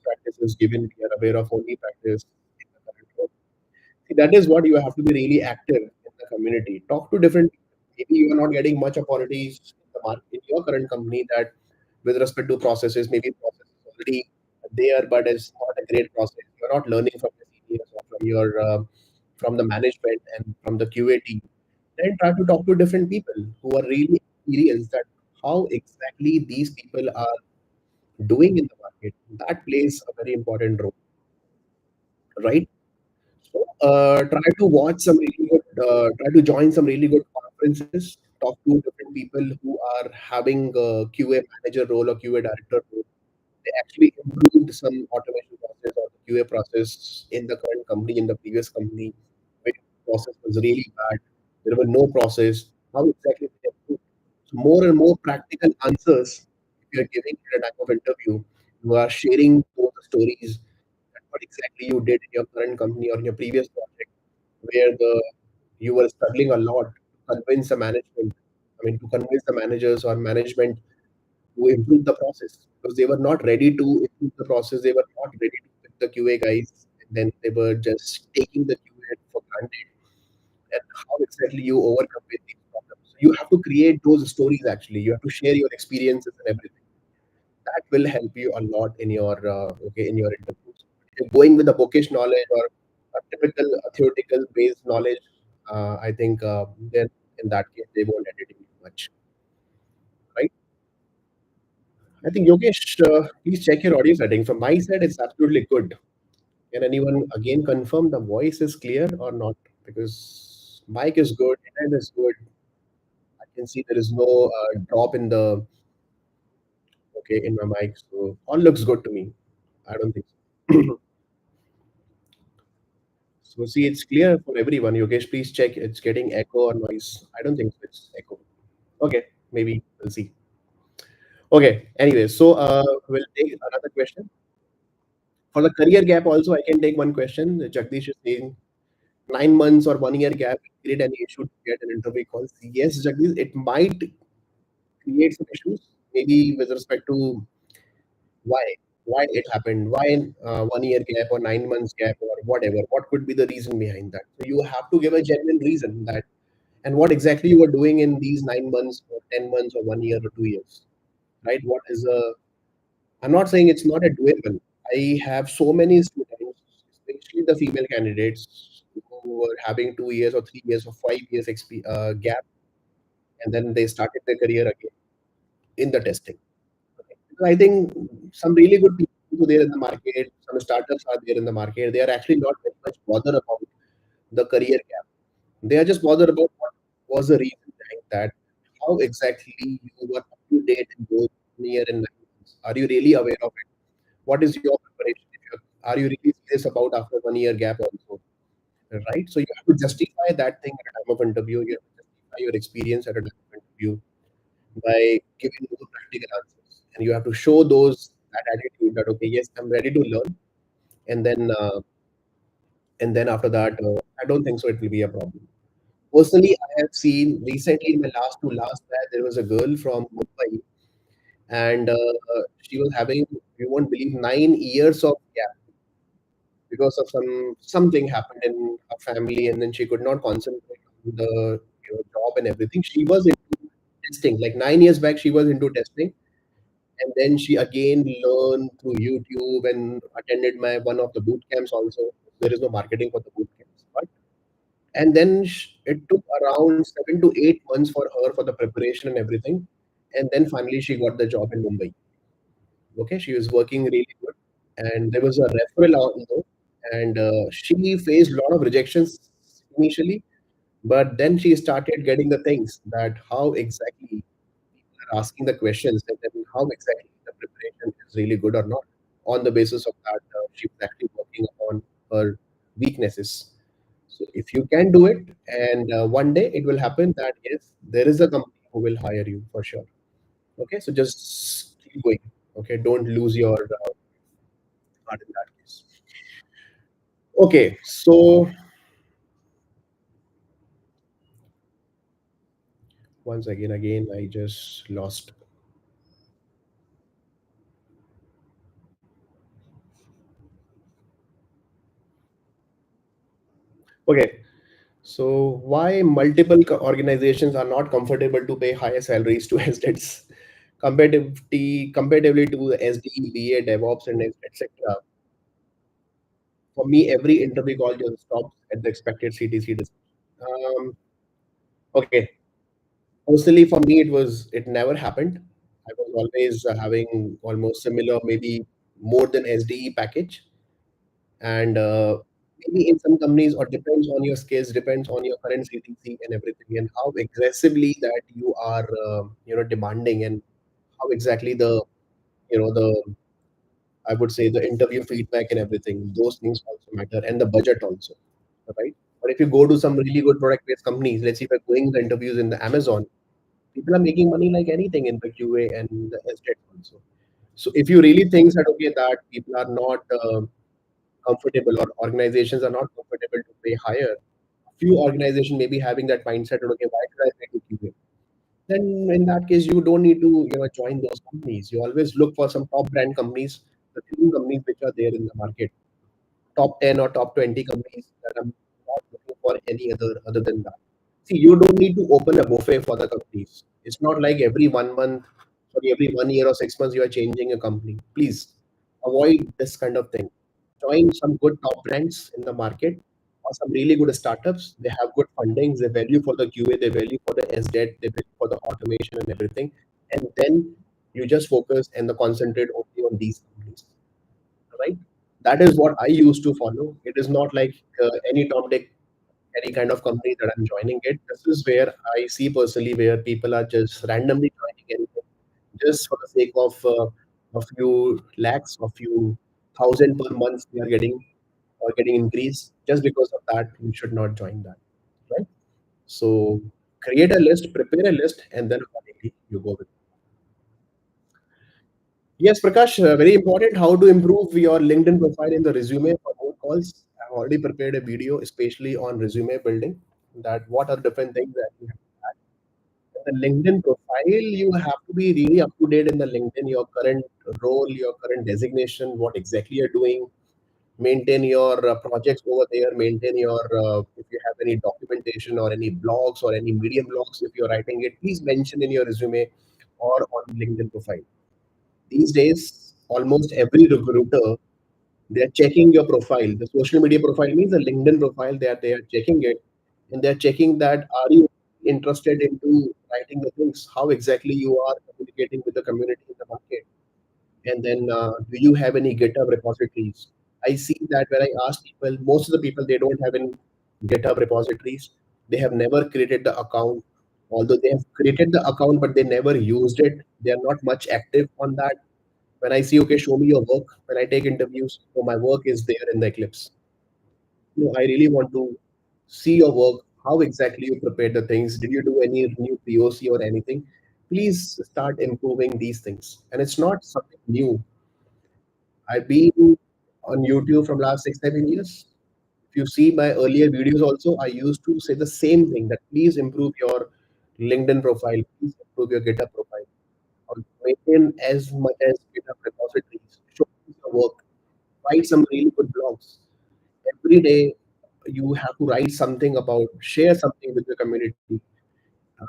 practices given we are aware of only practice in the current world? See, that is what you have to be really active in the community. Talk to different people. Maybe you are not getting much opportunities in the market in your current company that with respect to processes, maybe process is already there, but it's not a great process. You're not learning from the seniors or from your from the management and from the QA team. Then try to talk to different people who are really experienced that how exactly these people are doing in the market. That plays a very important role, right? So, try to watch some really good, try to join some really good conferences, talk to different people who are having a QA manager role or QA director role. They actually improved some automation process or the QA process in the current company, in the previous company, where the process was really bad. There were no process. How exactly they improved? So more and more practical answers. If you're giving a type of interview, you are sharing those stories that what exactly you did in your current company or in your previous project, where the you were struggling a lot to convince the management. I mean, to convince the managers or management to improve the process because they were not ready to improve the process. They were not ready to pick the QA guys, and then they were just taking the QA for granted. And how exactly you overcome with these problems? So you have to create those stories. Actually, you have to share your experiences and everything. That will help you a lot in your okay in your interviews. If you're going with the bookish knowledge or a typical theoretical based knowledge, I think then in that case they won't edit you much, right? I think Yogesh, please check your audio setting. From my side, it's absolutely good. Can anyone again confirm the voice is clear or not? Because mic is good, internet is good. I can see there is no drop in the okay in my mic, so all looks good to me. I don't think so. So see, it's clear for everyone. Yogesh, please check. It's getting echo or noise. I don't think so. It's echo. Okay, maybe we'll see. Okay. Anyway, so we'll take another question. For the career gap, also, I can take one question. Jagdish is saying 9 months or 1 year gap create any issue to get an interview call. Yes, Jagdish, it might create some issues, maybe with respect to why why it happened, why 1 year gap or 9 months gap or whatever. What could be the reason behind that? So you have to give a genuine reason that and what exactly you were doing in these 9 months or 10 months or 1 year or 2 years, right? What is a I'm not saying it's not a doable. I have so many students, especially the female candidates, who were having 2 years or 3 years or 5 years gap, and then they started their career again in the testing. Okay. So I think some really good people there in the market, some startups are there in the market. They are actually not very much bothered about the career gap. They are just bothered about what was the reason behind that. How exactly you were up to date in both 1 year and 9 months. Are you really aware of it? What is your preparation? If are you really serious about after 1 year gap also? Right? So you have to justify that thing at a time of interview. You have to justify your experience at a time of interview by giving those practical answers. And you have to show those that attitude that okay, yes, I'm ready to learn. And then after that, I don't think so. It will be a problem. Personally, I have seen recently in my last batch, there was a girl from Mumbai, and she was having, you won't believe, 9 years of gap because of something happened in her family, and then she could not concentrate on the job and everything. She was into testing. Like 9 years back, she was into testing, and then she again learned through YouTube and attended my one of the boot camps also. There is no marketing for the boot camps, but and then it took around 7 to 8 months for her for the preparation and everything, and then finally she got the job in Mumbai. Okay, she was working really good, and there was a referral also, and she faced a lot of rejections initially, but then she started getting the things that how exactly people are asking the questions, and then how exactly the preparation is really good or not. On the basis of that, she was actually working on her weaknesses. So if you can do it, and one day it will happen that yes, there is a company who will hire you for sure. Okay, so just keep going. Okay, don't lose your heart in that case. Okay, so once again, I just lost. Okay, so why multiple organizations are not comfortable to pay higher salaries to SDETs comparatively to the SDE, BA, DevOps, and etc. For me, every interview call just stops at the expected CTC. Okay, personally, for me, it never happened. I was always having almost similar, maybe more than SDE package, and maybe in some companies, or depends on your skills, depends on your current CTC and everything, and how aggressively that you are, demanding, and how exactly the I would say the interview feedback and everything. Those things also matter, and the budget also, right? But if you go to some really good product-based companies, let's say if you're going the interviews in the Amazon, people are making money like anything in the QA and the SDET also. So if you really think that okay, that people are not comfortable, or organizations are not comfortable to pay higher, few organizations may be having that mindset that okay, why should I pay to QA? Then in that case, you don't need to join those companies. You always look for some top brand companies, the few companies which are there in the market, top 10 or top 20 companies that I'm not looking for any other than that. See, you don't need to open a buffet for the companies. It's not like every 1 month, sorry, every 1 year or 6 months you are changing a company. Please avoid this kind of thing. Join some good top brands in the market, or some really good startups. They have good fundings, they value for the QA, they value for the SDET, they value for the automation and everything. And then you just focus and the concentrate only on these companies, right? That is what I used to follow. It is not like any Tom Dick, any kind of company that I'm joining it. This is where I see personally where people are just randomly joining anything just for the sake of a few lakhs, a few thousand per month they are getting, or getting increase. Just because of that, you should not join that, right? So create a list, prepare a list, and then accordingly you go with. Yes, Prakash, very important. How to improve your LinkedIn profile in the resume for more calls. I've already prepared a video, especially on resume building. That what are different things that you have to add. In the LinkedIn profile, you have to be really up to date in the LinkedIn, your current role, your current designation, what exactly you're doing. Maintain your projects over there. Maintain your if you have any documentation or any blogs or any medium blogs, if you're writing it, please mention in your resume or on LinkedIn profile. These days, almost every recruiter, they're checking your profile. The social media profile means the LinkedIn profile. They are checking it, and they're checking that are you interested into writing the things? How exactly you are communicating with the community in the market? And then do you have any GitHub repositories? I see that when I ask people, most of the people they don't have any GitHub repositories. They have never created the account, although they have created the account, but they never used it. They are not much active on that. When I see, okay, show me your work. When I take interviews, so my work is there in the Eclipse. I really want to see your work. How exactly you prepared the things? Did you do any new POC or anything? Please start improving these things. And it's not something new. I've been on YouTube from last 6 7 years. If you see my earlier videos also, I used to say the same thing that please improve your LinkedIn profile, please improve your GitHub profile, or maintain as much as GitHub repositories, show your work, write some really good blogs. every day you have to write something about, share something with the community,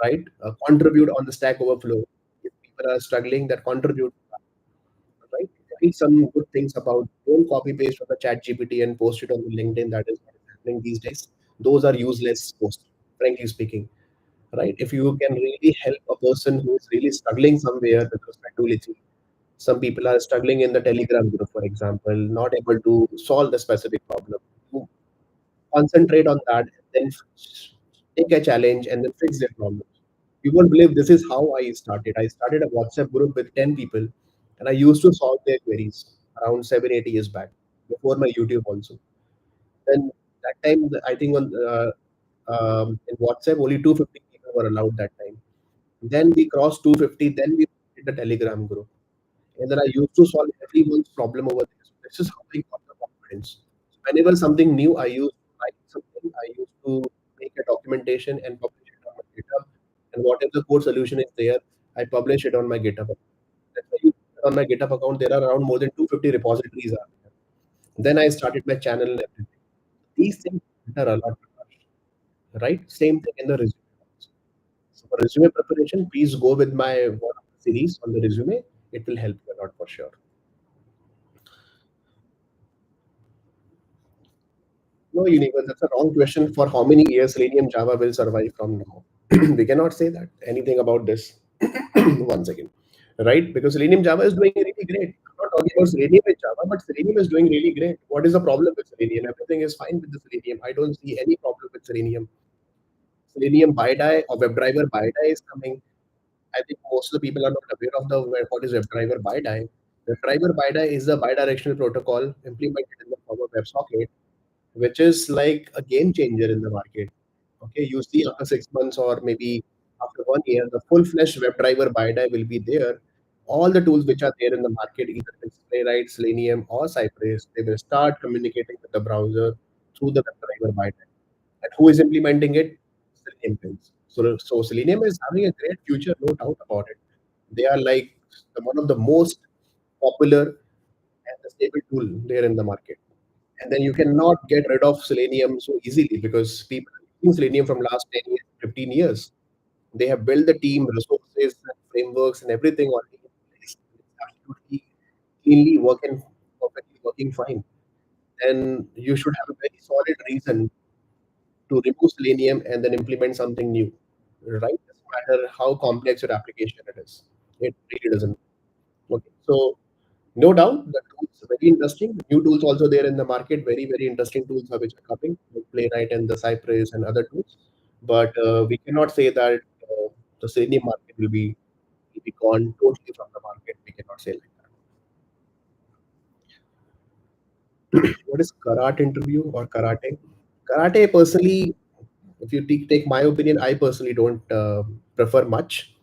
right? Contribute on the Stack Overflow. If people are struggling, that contribute, right? Write some good things about. Don't copy paste from the Chat GPT and post it on the LinkedIn. That is what is happening these days. Those are useless posts, frankly speaking, right? If you can really help a person who is really struggling somewhere with respect to literacy, some people are struggling in the Telegram group, for example, not able to solve the specific problem. You concentrate on that, and then take a challenge and then fix their problems. You won't believe this is how I started. I started a WhatsApp group with 10 people, and I used to solve their queries around 7, 8 years back, before my YouTube also. Then that time, I think in WhatsApp, only 250 people were allowed that time. Then we crossed 250, then we did the Telegram group. And then I used to solve everyone's problem over there. So this is how I got the confidence. So whenever something new, I used to write something, I used to make a documentation and publish it on my GitHub. And whatever the code solution is there, I publish it on my GitHub account. That's why on my GitHub account, there are around more than 250 repositories are there. Then I started my channel and everything. These things matter a lot, right? Same thing in the resume. So for resume preparation, please go with my one of the series on the resume. It will help you a lot for sure. No, Universe, that's a wrong question. For how many years Selenium Java will survive from now? We cannot say that anything about this. One second, right? Because Selenium Java is doing really great. I'm not talking about Selenium with Java, but Selenium is doing really great. What is the problem with Selenium? Everything is fine with the Selenium. I don't see any problem with Selenium. Selenium BiDi or WebDriver BiDi is coming. I think most of the people are not aware of the what is WebDriver BiDi. WebDriver BiDi is a bidirectional protocol implemented in the form of WebSocket, which is like a game changer in the market. Okay, you see after 6 months or maybe after 1 year, the full-fledged WebDriver BiDi will be there. All the tools which are there in the market, either it's Playwright, Selenium, or Cypress, they will start communicating with the browser through the WebDriver BiDi. And who is implementing it? Selenium builds. So Selenium is having a great future, no doubt about it. They are like one of the most popular and the stable tool there in the market. And then you cannot get rid of Selenium so easily because people are using Selenium from last 10 years, 15 years. They have built the team, resources, and frameworks, and everything already in place. It's absolutely cleanly working, perfectly working fine. And you should have a very solid reason to remove Selenium and then implement something new, right? Doesn't matter how complex your application it is. It really doesn't. Okay. So no doubt, the tools are very interesting. New tools also there in the market. Very, very interesting tools are which are coming, like Playwright and the Cypress and other tools. But we cannot say that the Selenium market will be gone totally from the market. We cannot say like that. What is karate interview or karate? Karate, personally, if you take my opinion, I personally don't prefer much.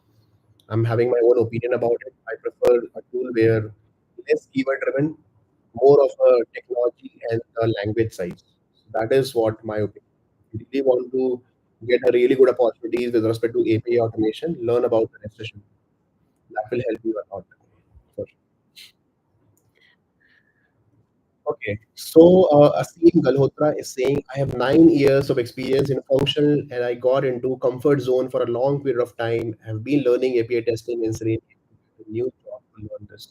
I'm having my own opinion about it. I prefer a tool where less keyword driven, more of a technology and a language size. That is what my opinion. If you really want to get a really good opportunities with respect to API automation, learn about the recession. That will help you a lot. For sure. Okay, so Asim Galhotra is saying, I have 9 years of experience in functional and I got into comfort zone for a long period of time. I've been learning API testing and Selenium. New job to learn this.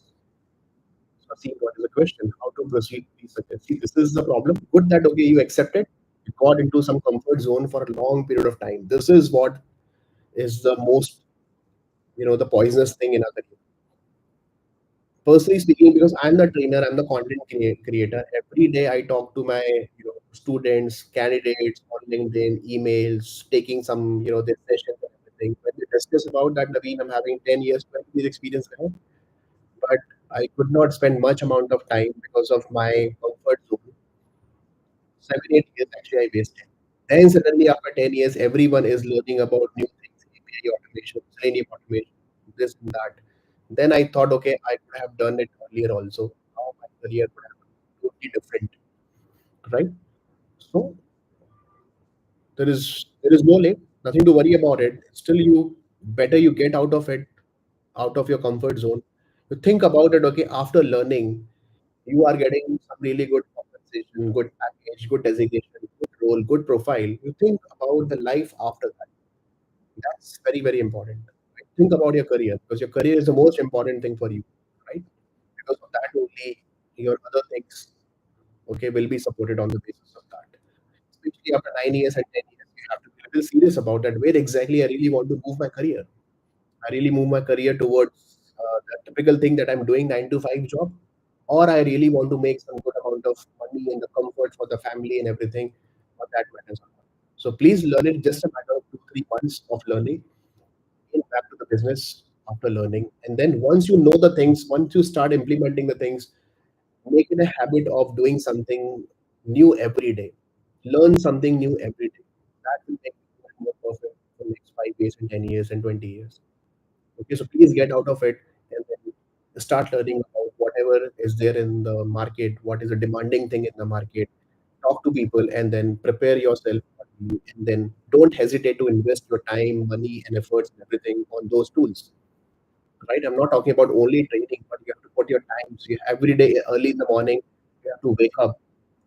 So, see, what is the question? How to proceed? Please suggest. See, this is the problem. Good that okay, you accepted. You got into some comfort zone for a long period of time. This is what is the most, the poisonous thing in our career. Personally speaking, because I'm the trainer, I'm the content creator. Every day I talk to my, students, candidates on LinkedIn, emails, taking some, their sessions and everything. When they discuss about that, Naveen, I'm having 10 years, 20 years experience now, but I could not spend much amount of time because of my comfort zone. 7, 8 years actually I wasted. Then suddenly after 10 years, everyone is learning about new things, API automation, Selenium automation, this and that. Then I thought, okay, I could have done it earlier also. Now my career would have been totally different, right? So there is no late, nothing to worry about it. Still, you better you get out of it, out of your comfort zone. You think about it, okay, after learning, you are getting some really good compensation. compensation, good package, good designation, good role, good profile, you think about the life after that. That's very, very important. Right? Think about your career because your career is the most important thing for you, right? Because of that only your other things, okay, will be supported on the basis of that. Especially after 9 years and 10 years, you have to be a little serious about that. Where exactly I really want to move my career? I really move my career towards the typical thing that I'm doing, 9 to 5 job, or I really want to make some good amount of money and the comfort for the family and everything, what that matters. So please learn it just a matter of 2 3 months of learning, get back to the business after learning. And then once you know the things, once you start implementing the things, make it a habit of doing something new every day. Learn something new every day. That will make you more perfect for the next 5 years and 10 years and 20 years. Okay, so please get out of it and then start learning about whatever is there in the market, what is a demanding thing in the market. Talk to people and then prepare yourself. And then don't hesitate to invest your time, money, and efforts and everything on those tools. Right? I'm not talking about only training, but you have to put your time. So every day, early in the morning, you have to wake up.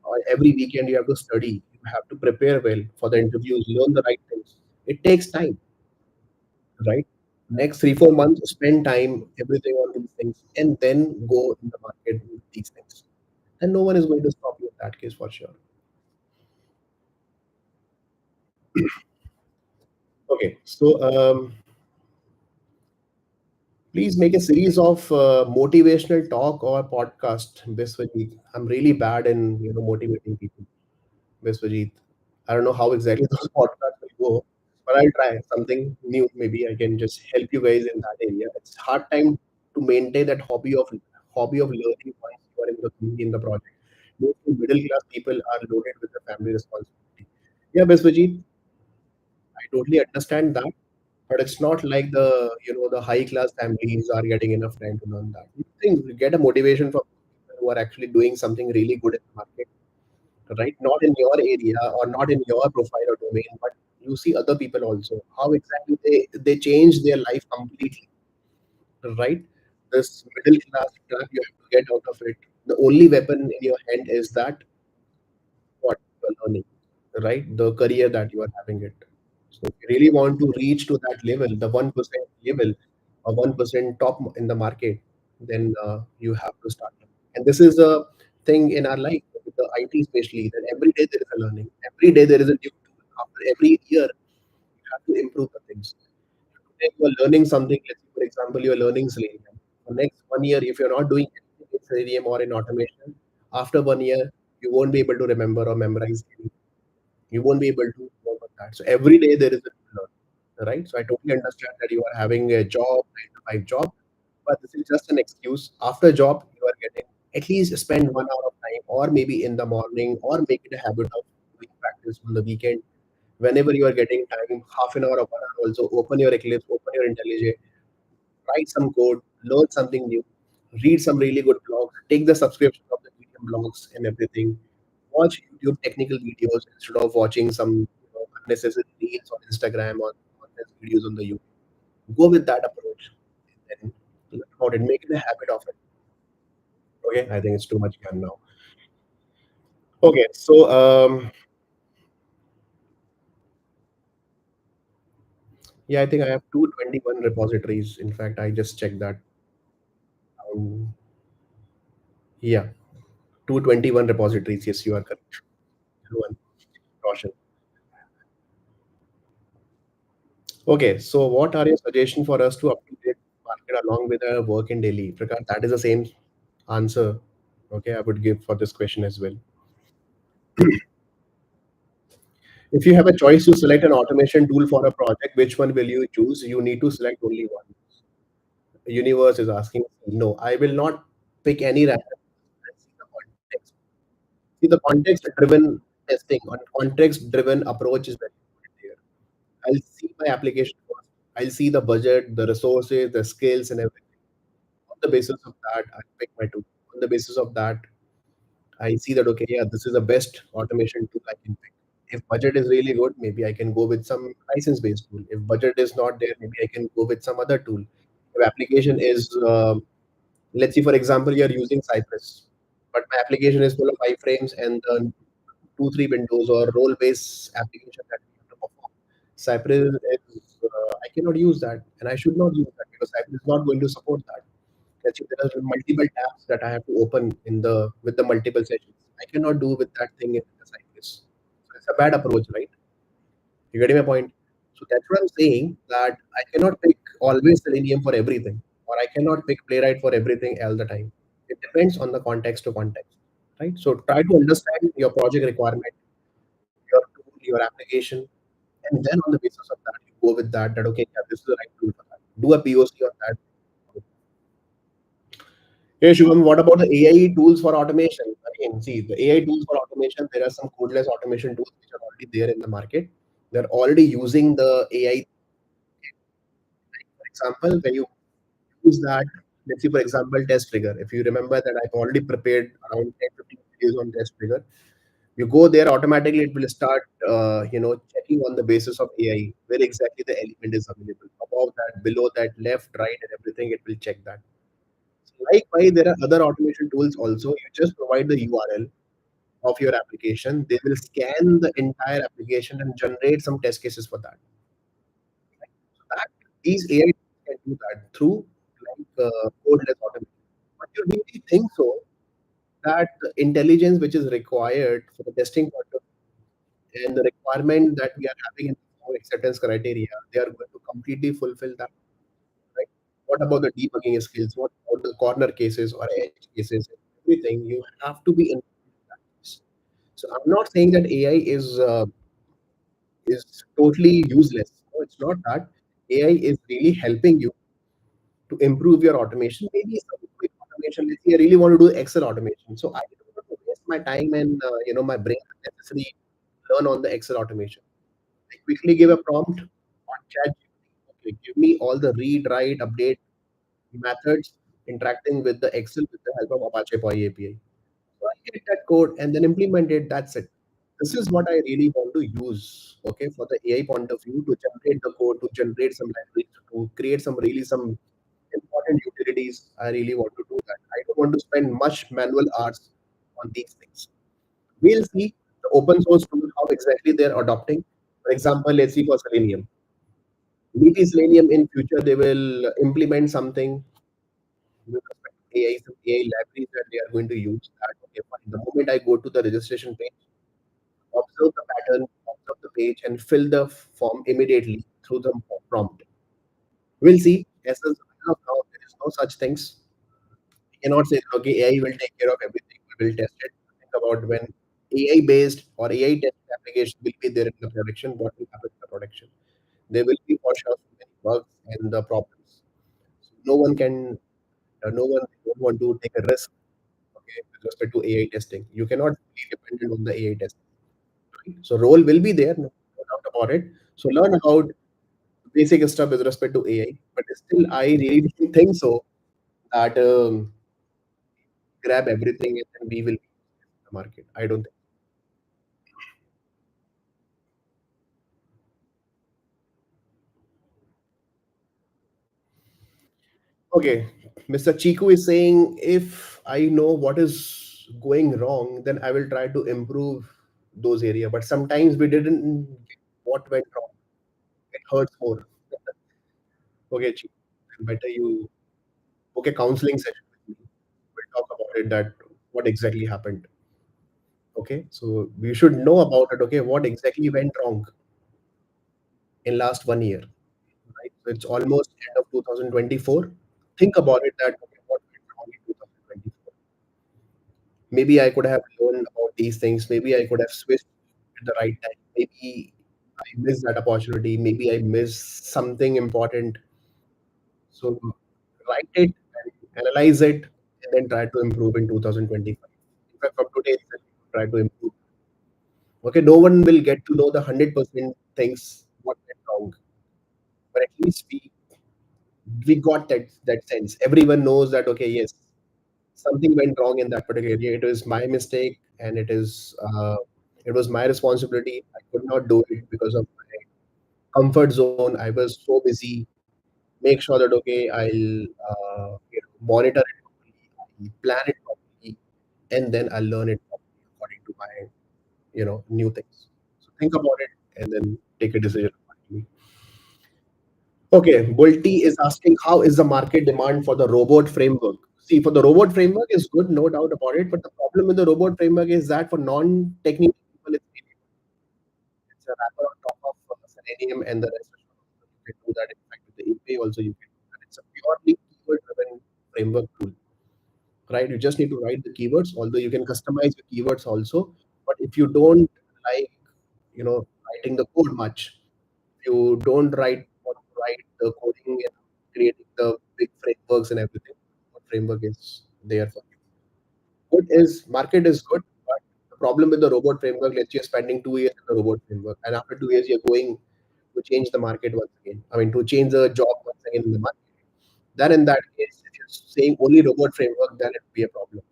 Or every weekend, you have to study. You have to prepare well for the interviews, learn the right things. It takes time, right? Next 3 4 months, spend time everything on these things, and then go in the market with these things. And no one is going to stop you in that case for sure. Okay, so please make a series of motivational talk or podcast, Biswajit. I'm really bad in motivating people, Biswajit. I don't know how exactly those podcasts will go, but I'll try something new. Maybe I can just help you guys in that area. It's hard time to maintain that hobby of learning once you are in the project. Mostly middle class people are loaded with the family responsibility. Yeah, Biswajit, I totally understand that, but it's not like the high class families are getting enough time to learn that. You think get a motivation from people who are actually doing something really good in the market, right? Not in your area or not in your profile or domain, but you see other people also. How exactly they change their life completely, right? This middle class trap you have to get out of it. The only weapon in your hand is that what you are learning, right? The career that you are having it. So if you really want to reach to that level, the 1% level or 1% top in the market, then you have to start. And this is a thing in our life with the IT especially that every day there is a learning. Every day there is a new tool. After every year, you have to improve the things. Today you are learning something, let's say for example, you are learning Selenium. For next 1 year, if you're not doing anything in Selenium or in automation, after 1 year, you won't be able to remember or memorize anything. You won't be able to work on that. So every day there is a new learn, right? So I totally understand that you are having a job, 9 to 5 job, but this is just an excuse. After job, you are getting at least spend 1 hour of time, or maybe in the morning, or make it a habit of doing practice on the weekend. Whenever you are getting time, half an hour or 1 hour also, open your Eclipse, open your IntelliJ, write some code, learn something new, read some really good blogs, take the subscription of the Medium blogs and everything. Watch YouTube technical videos instead of watching some unnecessary reels on Instagram or nonsense videos on the YouTube. Go with that approach and learn about it. Make it a habit of it. Okay, I think it's too much again now. Okay, so yeah, I think I have 221 repositories. In fact, I just checked that. Um, yeah, 221 repositories. Yes, you are correct. One, Roshan. Okay, so what are your suggestions for us to update market along with our work in Delhi? Prakash, that is the same answer. Okay, I would give for this question as well. If you have a choice to select an automation tool for a project, which one will you choose? You need to select only one. Universe is asking. No, I will not pick any random. Let's see the context. See the context-driven testing or context-driven approach is very important here. I'll see my application first. I'll see the budget, the resources, the skills, and everything. On the basis of that, I pick my tool. On the basis of that, I see that okay, yeah, this is the best automation tool I can pick. If budget is really good, maybe I can go with some license-based tool. If budget is not there, maybe I can go with some other tool. If application is, let's say for example, you are using Cypress. but my application is full of iframes and the two, three windows or role-based application that we have to perform. Cypress is, I cannot use that, and I should not use that because Cypress is not going to support that. Let's say there are multiple tabs that I have to open in the with the multiple sessions. I cannot do with that thing in the Cypress. So it's a bad approach, right? You getting my point? So that's what I'm saying, that I cannot pick always Selenium for everything, or I cannot pick Playwright for everything all the time. It depends on the context to context, right? So try to understand your project requirement, your tool, your application, and then on the basis of that, you go with that. That okay, yeah, this is the right tool for that. Do a POC on that. Hey Shubham, what about the AI tools for automation? Again, see the AI tools for automation. There are some codeless automation tools which are already there in the market. They're already using the AI. For example, when you use that, let's say for example, test trigger. If you remember that I've already prepared around 10, 15 videos on test trigger. You go there automatically, it will start, checking on the basis of AI where exactly the element is available. Above that, below that, left, right, and everything, it will check that. Likewise, there are other automation tools also. You just provide the URL of your application. They will scan the entire application and generate some test cases for that. So that these AI can do that through codeless automation. But you really think so that the intelligence which is required for the testing point of view and the requirement that we are having in our acceptance criteria, they are going to completely fulfill that, right? What about the debugging skills? What about the corner cases or edge cases? Everything you have to be in that. So I'm not saying that AI is totally useless. No, it's not that. AI is really helping you to improve your automation. Maybe some quick automation. Let's say I really want to do Excel automation. So I don't want to waste my time and my brain unnecessarily learn on the Excel automation. I quickly give a prompt on chat. Okay, give me all the read, write, update methods interacting with the Excel with the help of Apache POI API. So I get that code and then implement it. That's it. This is what I really want to use, okay, for the AI point of view to generate the code, to generate some libraries, to create some important utilities. I really want to do that. I don't want to spend much manual hours on these things. We'll see the open source tool, how exactly they're adopting. For example, let's see for Selenium. Maybe Selenium in future they will implement something with respect to AI, some AI libraries that they are going to use. That okay, fine. The moment I go to the registration page, observe the pattern, observe the page, and fill the form immediately through the prompt. We'll see. As of now, there is no such things. We cannot say, okay, AI will take care of everything. We will test it. Think about when AI based or AI test application will be there in the production, what will happen in the production? There will be for sure so many bugs and the problems. So no one don't want to take a risk, okay, with respect to AI testing. You cannot be dependent on the AI testing. Right? So role will be there, no doubt about it. So learn about basic stuff with respect to AI. But still, I really don't think so that grab everything and then we will be in the market. I don't think. Okay, Mr. Chiku is saying if I know what is going wrong, then I will try to improve those areas. But sometimes we didn't get what went wrong. It hurts more. Okay, Chiku, better you book a counseling session with me. We'll talk about it. That what exactly happened. Okay, so we should know about it. Okay, what exactly went wrong in last 1 year, right? So it's almost end of 2024. Think about it that okay, what went wrong in 2024. Maybe I could have learned about these things. Maybe I could have switched at the right time. Maybe I missed that opportunity. Maybe I missed something important. So write it and analyze it and then try to improve in 2025. In fact, from today itself, try to improve. Okay, no one will get to know the 100% things what went wrong, but at least we got that sense. Everyone knows that okay, yes, something went wrong in that particular area. It was my mistake, and it was my responsibility. I could not do it because of my comfort zone. I was so busy. Make sure that okay, I'll monitor it properly, I'll plan it properly. and then I'll learn it according to my new things. So think about it and then take a decision accordingly. Okay, Bulti is asking how is the market demand for the robot framework? See, for the robot framework is good, no doubt about it. But the problem with the robot framework is that for non-technical people, it's a wrapper on top of Selenium and the rest. You can do that. In fact, with the API also you can do that. It's a purely keyword-driven framework tool, right? You just need to write the keywords, although you can customize the keywords also. But if you don't like, writing the code much, if you don't want to write the coding and creating the big frameworks and everything, what framework is there for you? Good is market is good, but the problem with the robot framework, let's say you're spending 2 years in the robot framework, and after 2 years you're going to change the market once again. I mean, to change the job once again in the market. Then in that case, if you're saying only robot framework, then it will be a problem.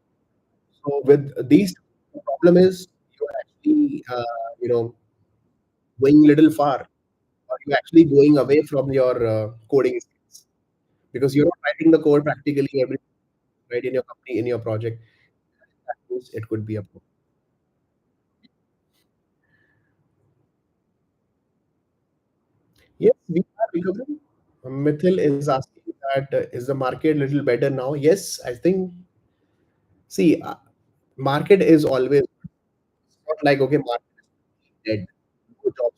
So with these, the problem is you are actually, going little far, or you actually going away from your coding skills because you're not writing the code practically every right in your company in your project. That means it could be a problem. Yes, we are recovering. Mithil is asking that is the market little better now? Yes, I think. See, market is always not like okay, market is dead. No jobs.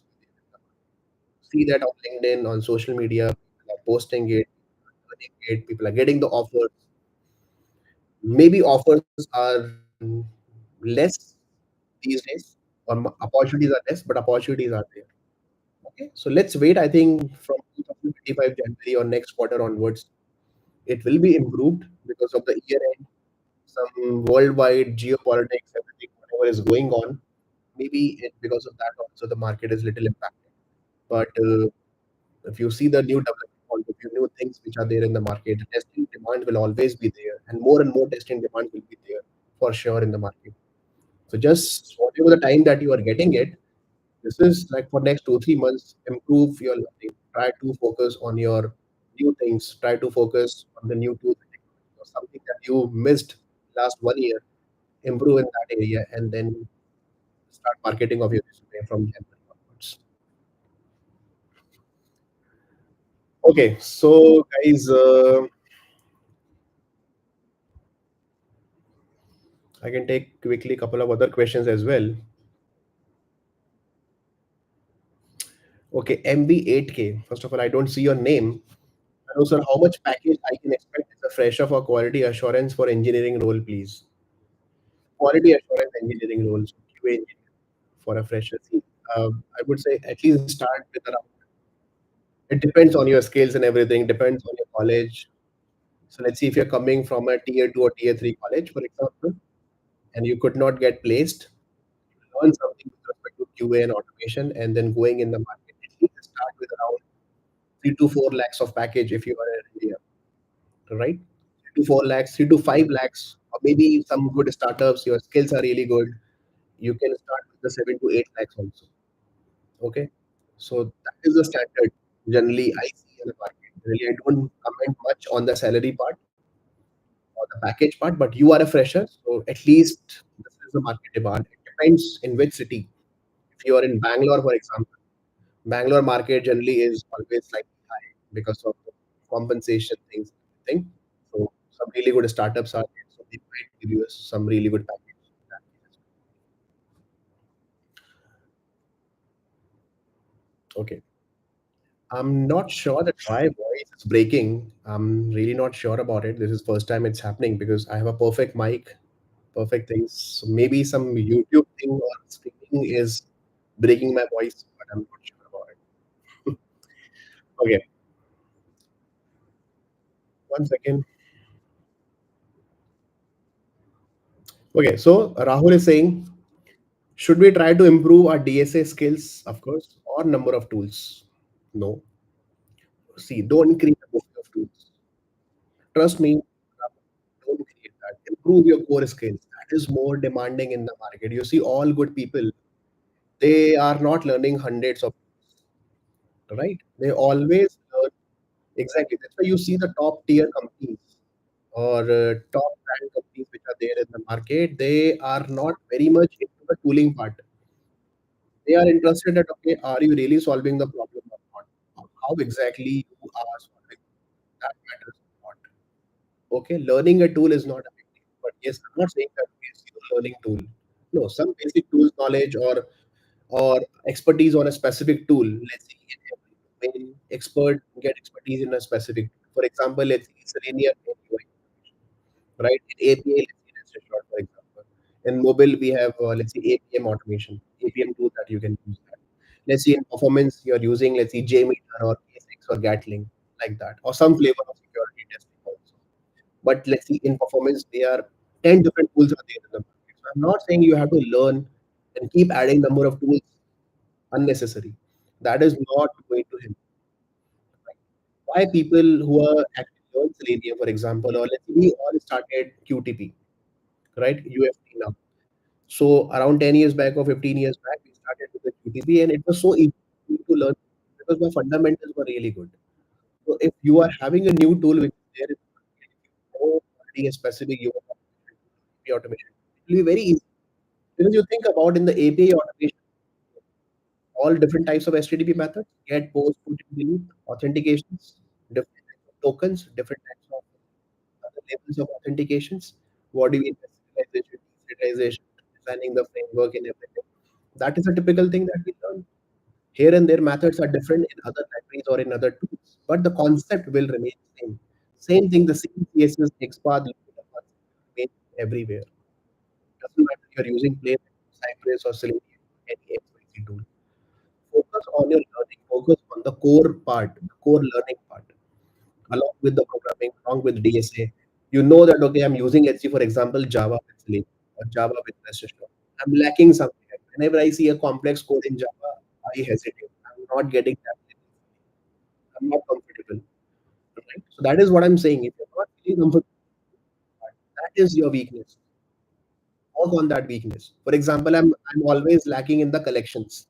See that on LinkedIn, on social media, people are posting it, earning it, people are getting the offers. Maybe offers are less these days, or opportunities are less, but opportunities are there. Okay, so let's wait. I think from 2025 January or next quarter onwards, it will be improved because of the year end, some worldwide geopolitics, everything, whatever is going on. Maybe because of that, also the market is little impacted. But if you see the new development point of view, new things which are there in the market, the testing demand will always be there, and more testing demand will be there for sure in the market. So just whatever the time that you are getting it, this is like for next 2 3 months, improve your learning. Try to focus on your new things. Try to focus on the new tools and technology or something that you missed last 1 year. Improve in that area, and then start marketing of your resume from January onwards. Okay, so guys, I can take quickly a couple of other questions as well. Okay, MB8K. First of all, I don't see your name. Hello, sir. How much package I can expect as a fresher for quality assurance for engineering role, please? Quality assurance engineering roles, QA engineer for a fresher. See, I would say at least start with around. It depends on your skills and everything. Depends on your college. So let's see if you're coming from a tier two or tier three college, for example, and you could not get placed, learn something with respect to QA and automation, and then going in the market. At least start with around 3 to 4 lakhs of package if you are in India, right? 3 to 4 lakhs, 3 to 5 lakhs, or maybe some good startups. Your skills are really good. You can start with the 7 to 8 lakhs also. Okay, so that is the standard generally I see in the market. Really, I don't comment much on the salary part or the package part, but you are a fresher, so at least this is the market demand. It depends in which city. If you are in Bangalore, for example, Bangalore market generally is always slightly high because of the compensation things, thing. So some really good startups are there, so they might give you some really good package. Okay. I'm not sure that my voice is breaking. I'm really not sure about it. This is first time it's happening because I have a perfect mic, perfect things. So maybe some YouTube thing or streaming is breaking my voice, but I'm not sure about it. Okay, one second. Okay, so Rahul is saying, should we try to improve our DSA skills, of course, or number of tools? No. See, don't create a book of tools. Trust me, don't create that. Improve your core skills. That is more demanding in the market. You see, all good people, they are not learning hundreds of, right? They always learn exactly. That's why you see the top tier companies. or top brand companies which are there in the market, they are not very much into the tooling part. They are interested that, okay, are you really solving the problem or not? How exactly you are solving that matters a lot. Okay, learning a tool is not a big deal, but yes, I'm not saying that it's your learning tool. No, some basic tools knowledge or expertise on a specific tool. Let's say in every domain, expert get expertise in a specific. For example, let's say Selenium UI, right? In API, let's say RestAssured, for example. In mobile, we have let's say APM automation, APM tool that you can use. That. Let's say in performance, you're using let's say JMeter or K6 or Gatling like that, or some flavor of security testing also. But let's see, in performance, there are 10 different tools are there in the market. So I'm not saying you have to learn and keep adding number of tools unnecessary. That is not going to help. Right? Why people who are actually learn Selenium, for example, or let's say we all started QTP, right? UFT now. So around 10 years back or 15 years back, we started with the QTP and it was so easy to learn because the fundamentals were really good. So if you are having a new tool which is there, already a specific UI automation, it will be very easy. Because you think about in the API automation, all different types of HTTP methods, get, post, put, delete, authentications, different types of tokens, different types of other levels of authentications. What do you mean by serialization, deserialization, designing the framework and everything? That is a typical thing that we learn. Here and there, methods are different in other libraries or in other tools, but the concept will remain same. Same thing, the same CSS, XPath, remain everywhere. Doesn't matter if you're using Playwright, Cypress, or Selenium, any XYZ tool. Focus on your learning. Focus on the core part, the core learning part, along with the programming, along with DSA. You know that okay, I'm using HC for example, Java with Selenium or Java with RestAssured. I'm lacking something. Whenever I see a complex code in Java, I hesitate. I'm not getting that. I'm not comfortable. Right? So that is what I'm saying. If you're not feeling comfortable, that is your weakness. Work on that weakness. For example, I'm always lacking in the collections,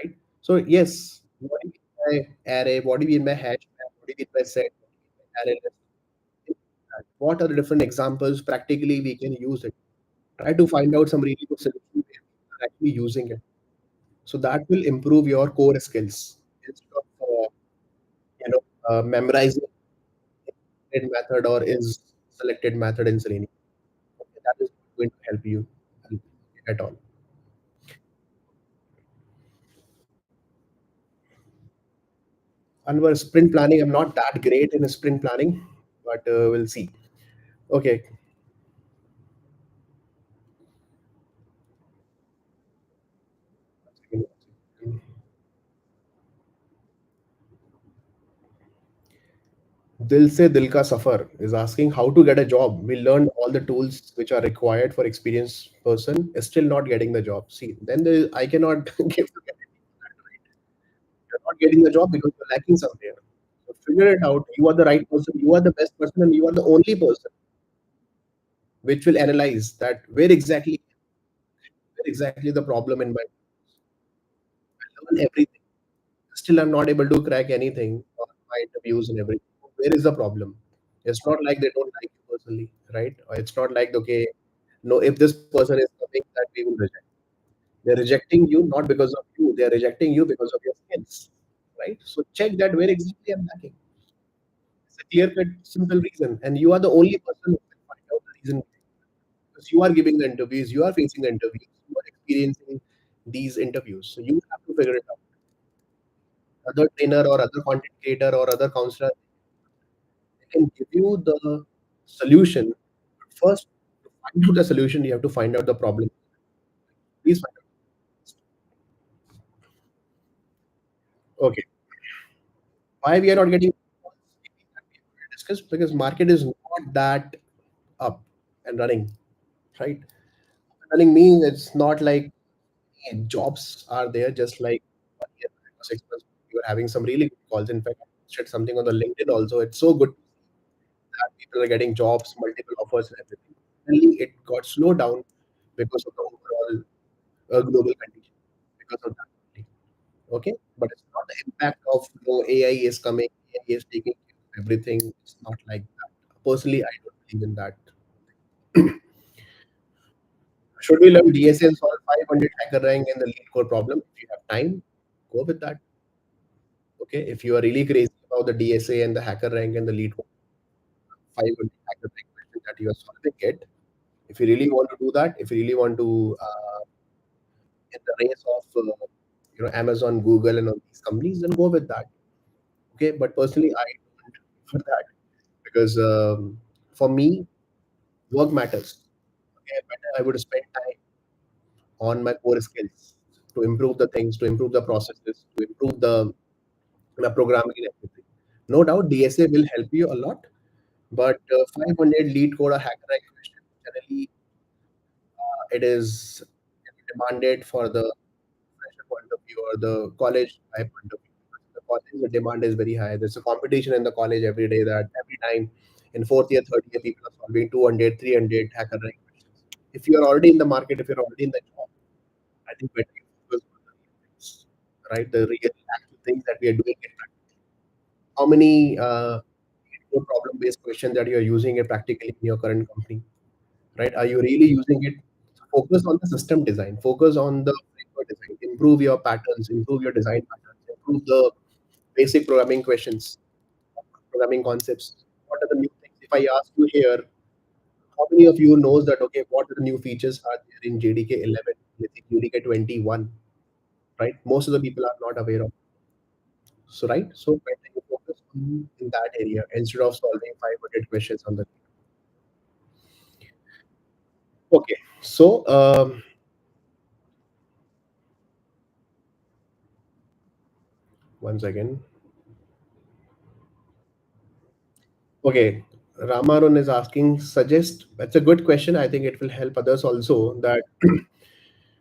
right? So yes, what do you mean by array? What do you mean by hash map? What do you mean by set? What do you mean by array list? What are the different examples? Practically, we can use it. Try to find out some really good solution where we are actually using it. So that will improve your core skills instead of memorizing selected method or is selected method in Selenium. Okay, that is not going to help you at all. And for sprint planning, I'm not that great in sprint planning, but we'll see. Okay, Dil Se Dil Ka Safar is asking how to get a job. We learned all the tools which are required for experienced person, is still not getting the job. See, then I cannot give the guarantee for that, right? You're not getting the job because you're lacking somewhere. So figure it out. You are the right person. You are the best person, and you are the only person which will analyze that where exactly the problem in my. I learn everything. Still, I'm not able to crack anything on my interviews and everything. Where is the problem? It's not like they don't like you personally, right? Or it's not like okay, no, if this person is coming, that we will reject. They're rejecting you not because of you. They're rejecting you because of your skills, right? So check that where exactly I'm lacking. It's a clear-cut, simple reason, and you are the only person who can find out the reason because you are giving the interviews, you are facing the interviews, you are experiencing these interviews. So you have to figure it out. Other trainer or other content creator or other counselor can give you the solution. First, to find out the solution, you have to find out the problem. Please find out. Okay. Why we are not getting discussed? Because market is not that up and running, right? Running means it's not like jobs are there just like 1 year back or 6 months. You are having some really good calls. In fact, I posted something on the LinkedIn also. It's so good that people are getting jobs, multiple offers, and everything. Suddenly, it got slowed down because of the overall global condition, because of that only. Okay, but it's not the impact of AI is coming, AI is taking care of everything. It's not like that. Personally, I don't believe in that. Should we learn DSA and solve 500 hacker rank and the lead code problem? If you have time, go with that. Okay. If you are really crazy about the DSA and the hacker rank and the lead code, 500 hacker rank question that you are solving it, if you really want to do that, if you really want to in the race of Amazon, Google, and all these companies, then go with that. Okay. But personally, I don't for that because for me, work matters. Okay. Better I would spend time on my core skills to improve the things, to improve the processes, to improve the programming and everything. No doubt, DSA will help you a lot, but 500 lead code or hacker rank question generally it is demanded for the fresher point of view or the college high point of view. The college, the demand is very high. There's a competition in the college every day that every time in fourth year, third year, people are solving 200, 300 hacker rank questions. If you are already in the market, if you're already in the job, I think better you focus on the real things, right? The real actual things that we are doing in practice. How many problem-based questions that you're using it practically in your current company, right? Are you really using it? Focus on the system design, focus on the framework design, improve your patterns, improve your design patterns, improve the basic programming questions, programming concepts. What are the new things? If I ask you here, how many of you knows that, okay, what are the new features are there in JDK 11, let's say JDK 21, right? Most of the people are not aware of. So, right? So, better you focus in that area instead of solving 500 questions on the. Okay. So, once again, okay. Ramarun is asking, suggest. That's a good question. I think it will help others also. That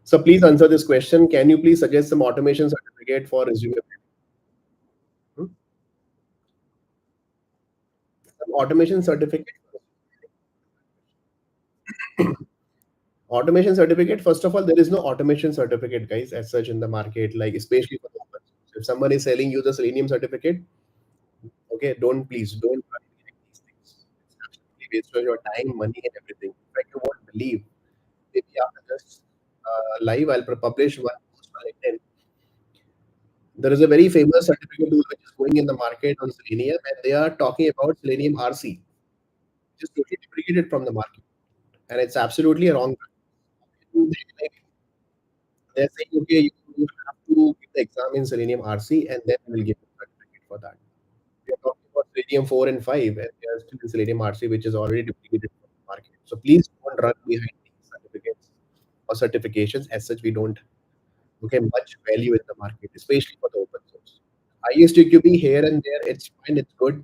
so please answer this question. Can you please suggest some automation certificate for resume? Hmm? Some automation certificate. Automation certificate. First of all, there is no automation certificate, guys, as such in the market. Like especially for the open source. If someone is selling you the Selenium certificate, okay, don't try these things. It's absolutely waste of your time, money, and everything. In fact, you won't believe. Maybe after this live, I'll publish one post on LinkedIn. There is a very famous certificate tool which is going in the market on Selenium, and they are talking about Selenium RC, which is totally deprecated from the market, and it's absolutely a wrong. Like, they're saying, okay, you have to give the exam in Selenium RC, and then we'll give you a certificate for that. We are talking about Selenium 4 and 5, and they are still in Selenium RC, which is already deprecated from the market. So please don't run behind these certificates or certifications. As such, we don't okay much value in the market, especially for the open source. ISTQB here and there, it's fine, it's good.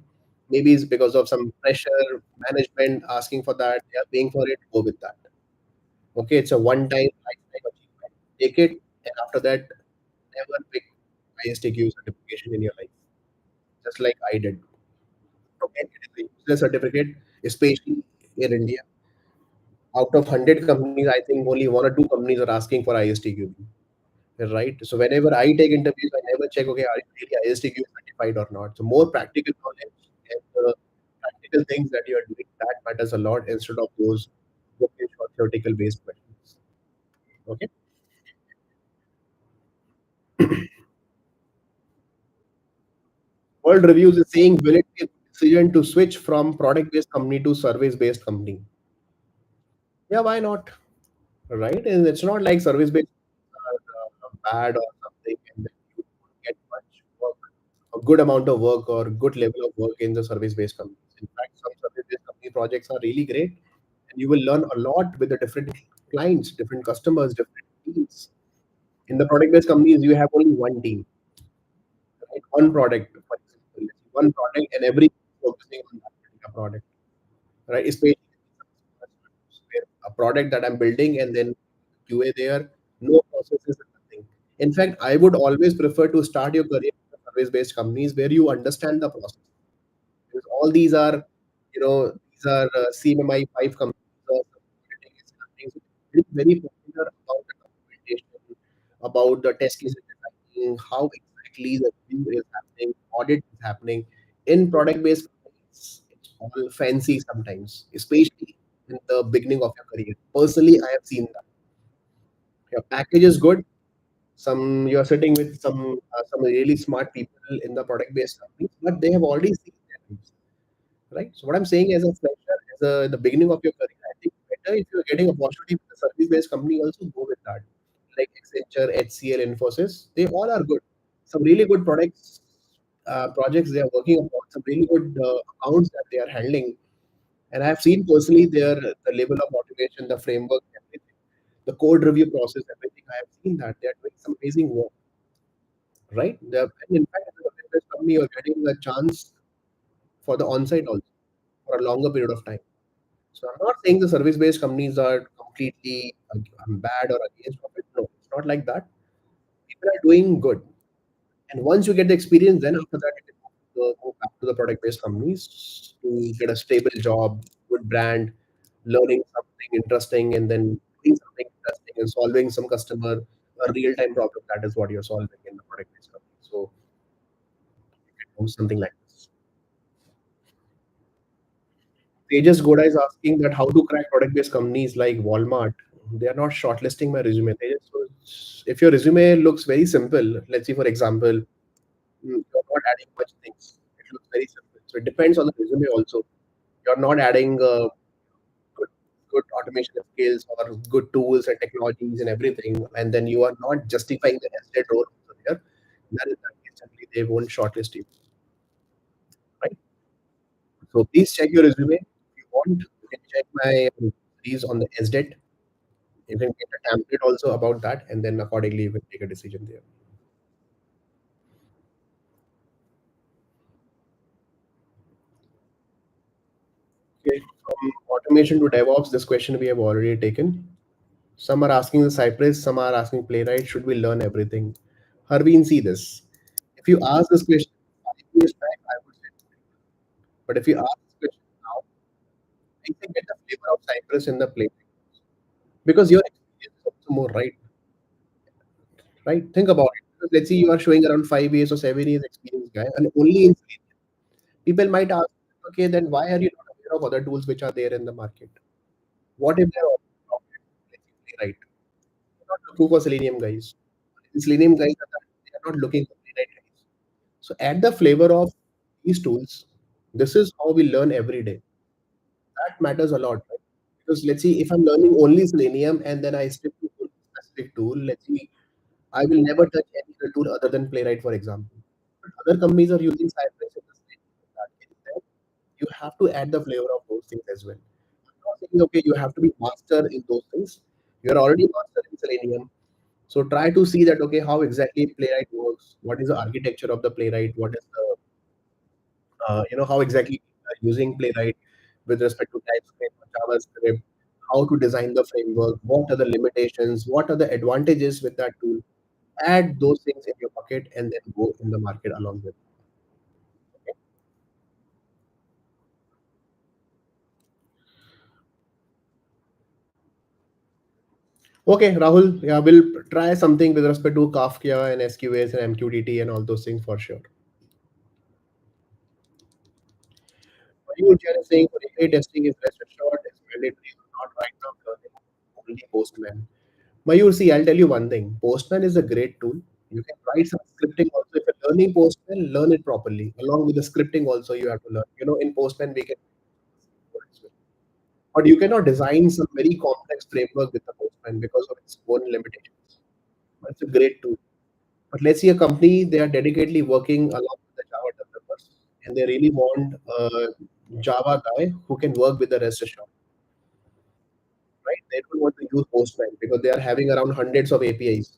Maybe it's because of some pressure, management asking for that, they are paying for it, go with that. Okay, it's a one-time lifetime achievement. Take it, and after that, never pick ISTQ certification in your life, just like I did. Okay, it is a useless certificate, especially in India. Out of 100 companies, I think only one or two companies are asking for ISTQB. Right? So whenever I take interviews, I never check, okay, are you really ISTQ certified or not? So more practical knowledge and practical things that you are doing, that matters a lot instead of those bookish or theoretical based questions. Okay. World Reviews is saying, will it be a decision to switch from product based company to service based company? Yeah, why not? Right? And it's not like service based are bad or something, and then you don't get much work, a good amount of work or good level of work in the service based companies. In fact, some service based company projects are really great, and you will learn a lot with the different clients, different customers, different teams. In the product based companies, you have only one team, right? One product, for example, one product, and every focusing on that particular product, right? Especially where a product that I'm building and then QA there, no processes and nothing. In fact, I would always prefer to start your career in service-based companies where you understand the process. Because all these are, these are CMMI 5 companies or everything is happening. So it's very particular about the documentation, about the test cases designing, how exactly the review is happening, audit is happening. In product-based companies, it's all fancy sometimes, especially in the beginning of your career. Personally, I have seen that your package is good. Some you are sitting with some really smart people in the product based companies, but they have already seen their needs, right? So what I'm saying as a fresher, in the beginning of your career, I think better if you're getting opportunity with a service based company, also go with that. Like Accenture, HCL, Infosys, they all are good. Some really good projects they are working upon, some really good accounts that they are handling. And I have seen personally the level of automation, the framework, everything, the code review process, everything. I have seen that they are doing some amazing work, right? And in fact, as a service company, you're getting a chance for the on-site also for a longer period of time. So I'm not saying the service-based companies are completely bad or against of it. No, it's not like that. People are doing good. And once you get the experience, then after that, you can go back to the product-based companies to get a stable job, good brand, learning something interesting, and then doing something interesting and solving some customer a real-time problem. That is what you're solving in the product-based company. So you can do something like this. Tejas Goda is asking that how to crack product-based companies like Walmart. They are not shortlisting my resume. If your resume looks very simple, let's say for example, you're not adding much things. It looks very simple. So it depends on the resume also. You're not adding good, good automation skills or good tools and technologies and everything, and then you are not justifying the SDET role also there. Then in that case, simply they won't shortlist you, right? So please check your resume. If you want, you can check my release on the SDET. You can get a template also about that, and then accordingly you can take a decision there. Okay, from automation to DevOps, this question we have already taken. Some are asking the Cypress, some are asking Playwright. Should we learn everything? Harveen, see this. If you ask this question 5 years back, I would say, no. But if you ask this question now, I can get the flavor of Cypress in the Playwright because your experience is also more right. Right? Think about it. Because let's say you are showing around 5 years or 7 years experience, guy, and only in Selenium. People might ask, okay, then why are you not aware of other tools which are there in the market? What if they're all Playwright? They're not looking for Selenium guys. Selenium guys they are not looking for Playwright guys. So add the flavor of these tools. This is how we learn every day. That matters a lot, right? Because let's see, if I'm learning only Selenium and then I stick to a specific tool, let's see, I will never touch any other tool other than Playwright, for example. But other companies are using Cypress in the same way. In that case, then you have to add the flavor of those things as well. I'm not saying, okay, you have to be master in those things. You're already master in Selenium. So try to see that, okay, how exactly Playwright works, what is the architecture of the Playwright, what is the how exactly using Playwright with respect to TypeScript or JavaScript, how to design the framework, what are the limitations, what are the advantages with that tool. Add those things in your bucket and then go in the market along with it. Okay, Rahul, yeah, we'll try something with respect to Kafka and SQS and MQTT and all those things for sure. You are saying for AI testing is rest assured, is mandatory or not right now, learning only Postman. Mayur, see, I'll tell you one thing. Postman is a great tool. You can write some scripting also. If you're learning Postman, learn it properly. Along with the scripting also you have to learn. In Postman we can but you cannot design some very complex framework with the Postman because of its own limitations. But it's a great tool. But let's see a company, they are dedicatedly working along with the Java developers and they really want a Java guy who can work with the rest assured, right? They don't want to use Postman because they are having around hundreds of APIs.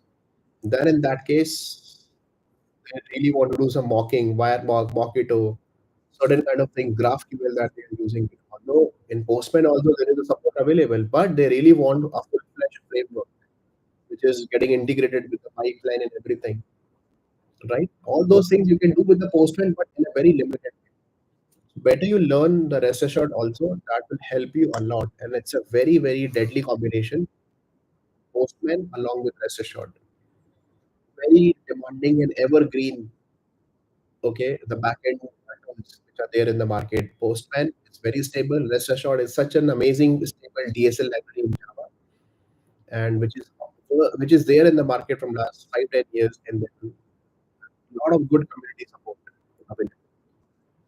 Then in that case, they really want to do some mocking, wire mock it or certain kind of thing, GraphQL that they are using. Although in Postman also there is a support available, but they really want a full-fledged framework which is getting integrated with the pipeline and everything, right? All those things you can do with the Postman, but in a very limited way. Better you learn the rest assured also, that will help you a lot. And it's a very, very deadly combination, Postman along with rest assured. Very demanding and evergreen, okay, the backend tools which are there in the market. Postman is very stable. RestAssured is such an amazing stable DSL library in Java, and which is there in the market from last 5-10 years, and then a lot of good community support available.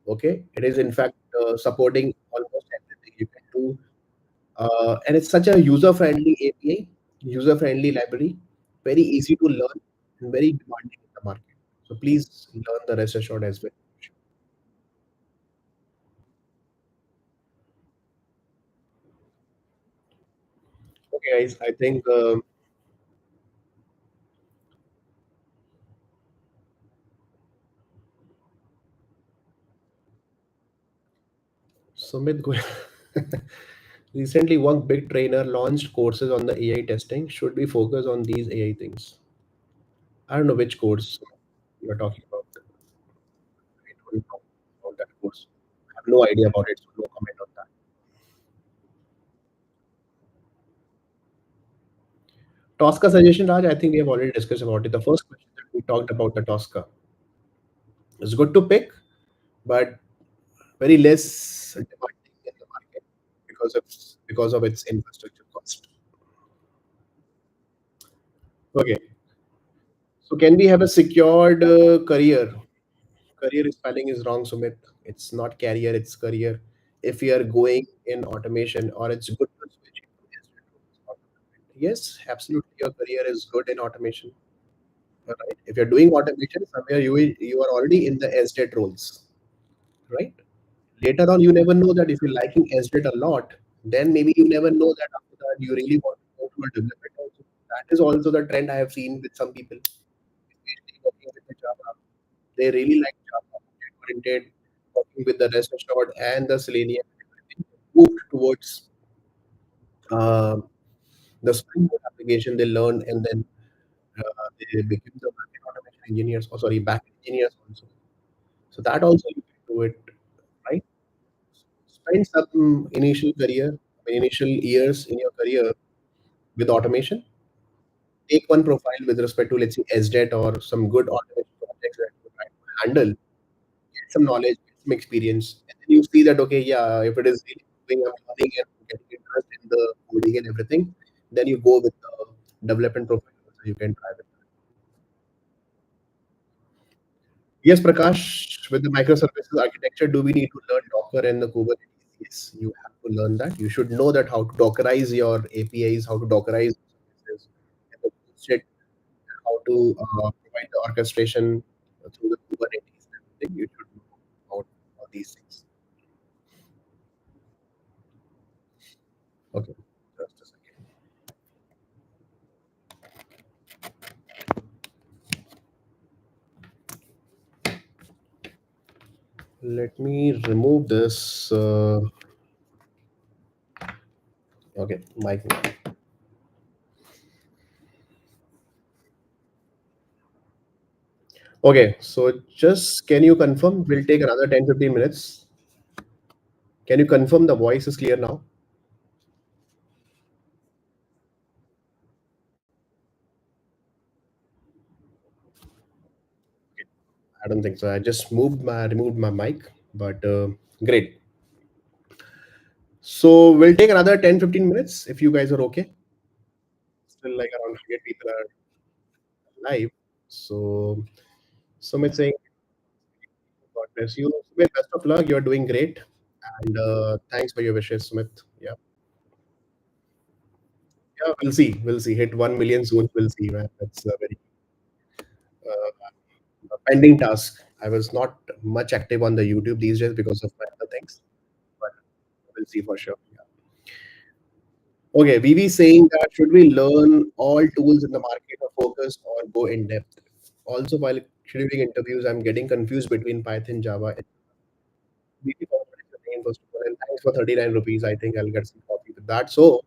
Okay, it is in fact supporting almost everything you can do, and it's such a user-friendly API, user-friendly library, very easy to learn and very demanding in the market. So please learn the rest assured as well. Okay, guys, I think Sumit recently one big trainer launched courses on the AI testing. Should we focus on these AI things? I don't know which course you're talking about. I don't know about that course. I have no idea about it, so no comment on that. Tosca suggestion, Raj, I think we have already discussed about it. The first question that we talked about the Tosca. It's good to pick, but very less demanding in the market because of its infrastructure cost. Okay, so can we have a secured career? Career spelling is wrong, Sumit. It's not career, it's career. If you are going in automation, or it's good to switch into SDET. Yes, absolutely. Your career is good in automation. Right? If you're doing automation, somewhere you are already in the SDET roles, right? Later on, you never know that if you're liking SDET a lot, then maybe you never know that after that you really want to go to a development also. That is also the trend I have seen with some people, especially working with the Java. They really like Java, oriented, working with the rest assured and the Selenium. Everything moved towards uh, the Spring Boot application they learned, and then they became the backend automation engineers, or sorry, backend engineers also. So that also you can do it, right? Spend some initial career, initial years in your career with automation. Take one profile with respect to, let's say, SDET or some good automation projects that you're trying to handle. Get some knowledge, get some experience, and then you see that okay, yeah, if it is really moving, I'm learning and getting interest in the coding and everything, then you go with the development profile. So you can try with. Yes, Prakash, with the microservices architecture, do we need to learn Docker and the Kubernetes? Yes, you have to learn that. You should know that how to Dockerize your APIs, how to Dockerize services, and the shit, how to provide the orchestration through the Kubernetes and everything. You should know about all these things. Okay, just a second. Let me remove this. Okay, mic. Okay, so just can you confirm? We'll take another 10-15 minutes. Can you confirm the voice is clear now? I don't think so. I just removed my mic, but great. So we'll take another 10-15 minutes if you guys are okay. Still like around 100 people are live. So Sumit saying, God bless you. Sumit, best of luck. You're doing great. And thanks for your wishes, Sumit. Yeah. Yeah, we'll see. We'll see. Hit 1 million soon. We'll see, man. That's a very pending task. I was not much active on the YouTube these days because of my other things, but we'll see for sure. Yeah. Okay, VV saying that should we learn all tools in the market or focus or go in depth? Also, while scheduling interviews, I'm getting confused between Python, Java, and VV. What is your name first of all? And thanks for 39 rupees. I think I'll get some coffee with that. So,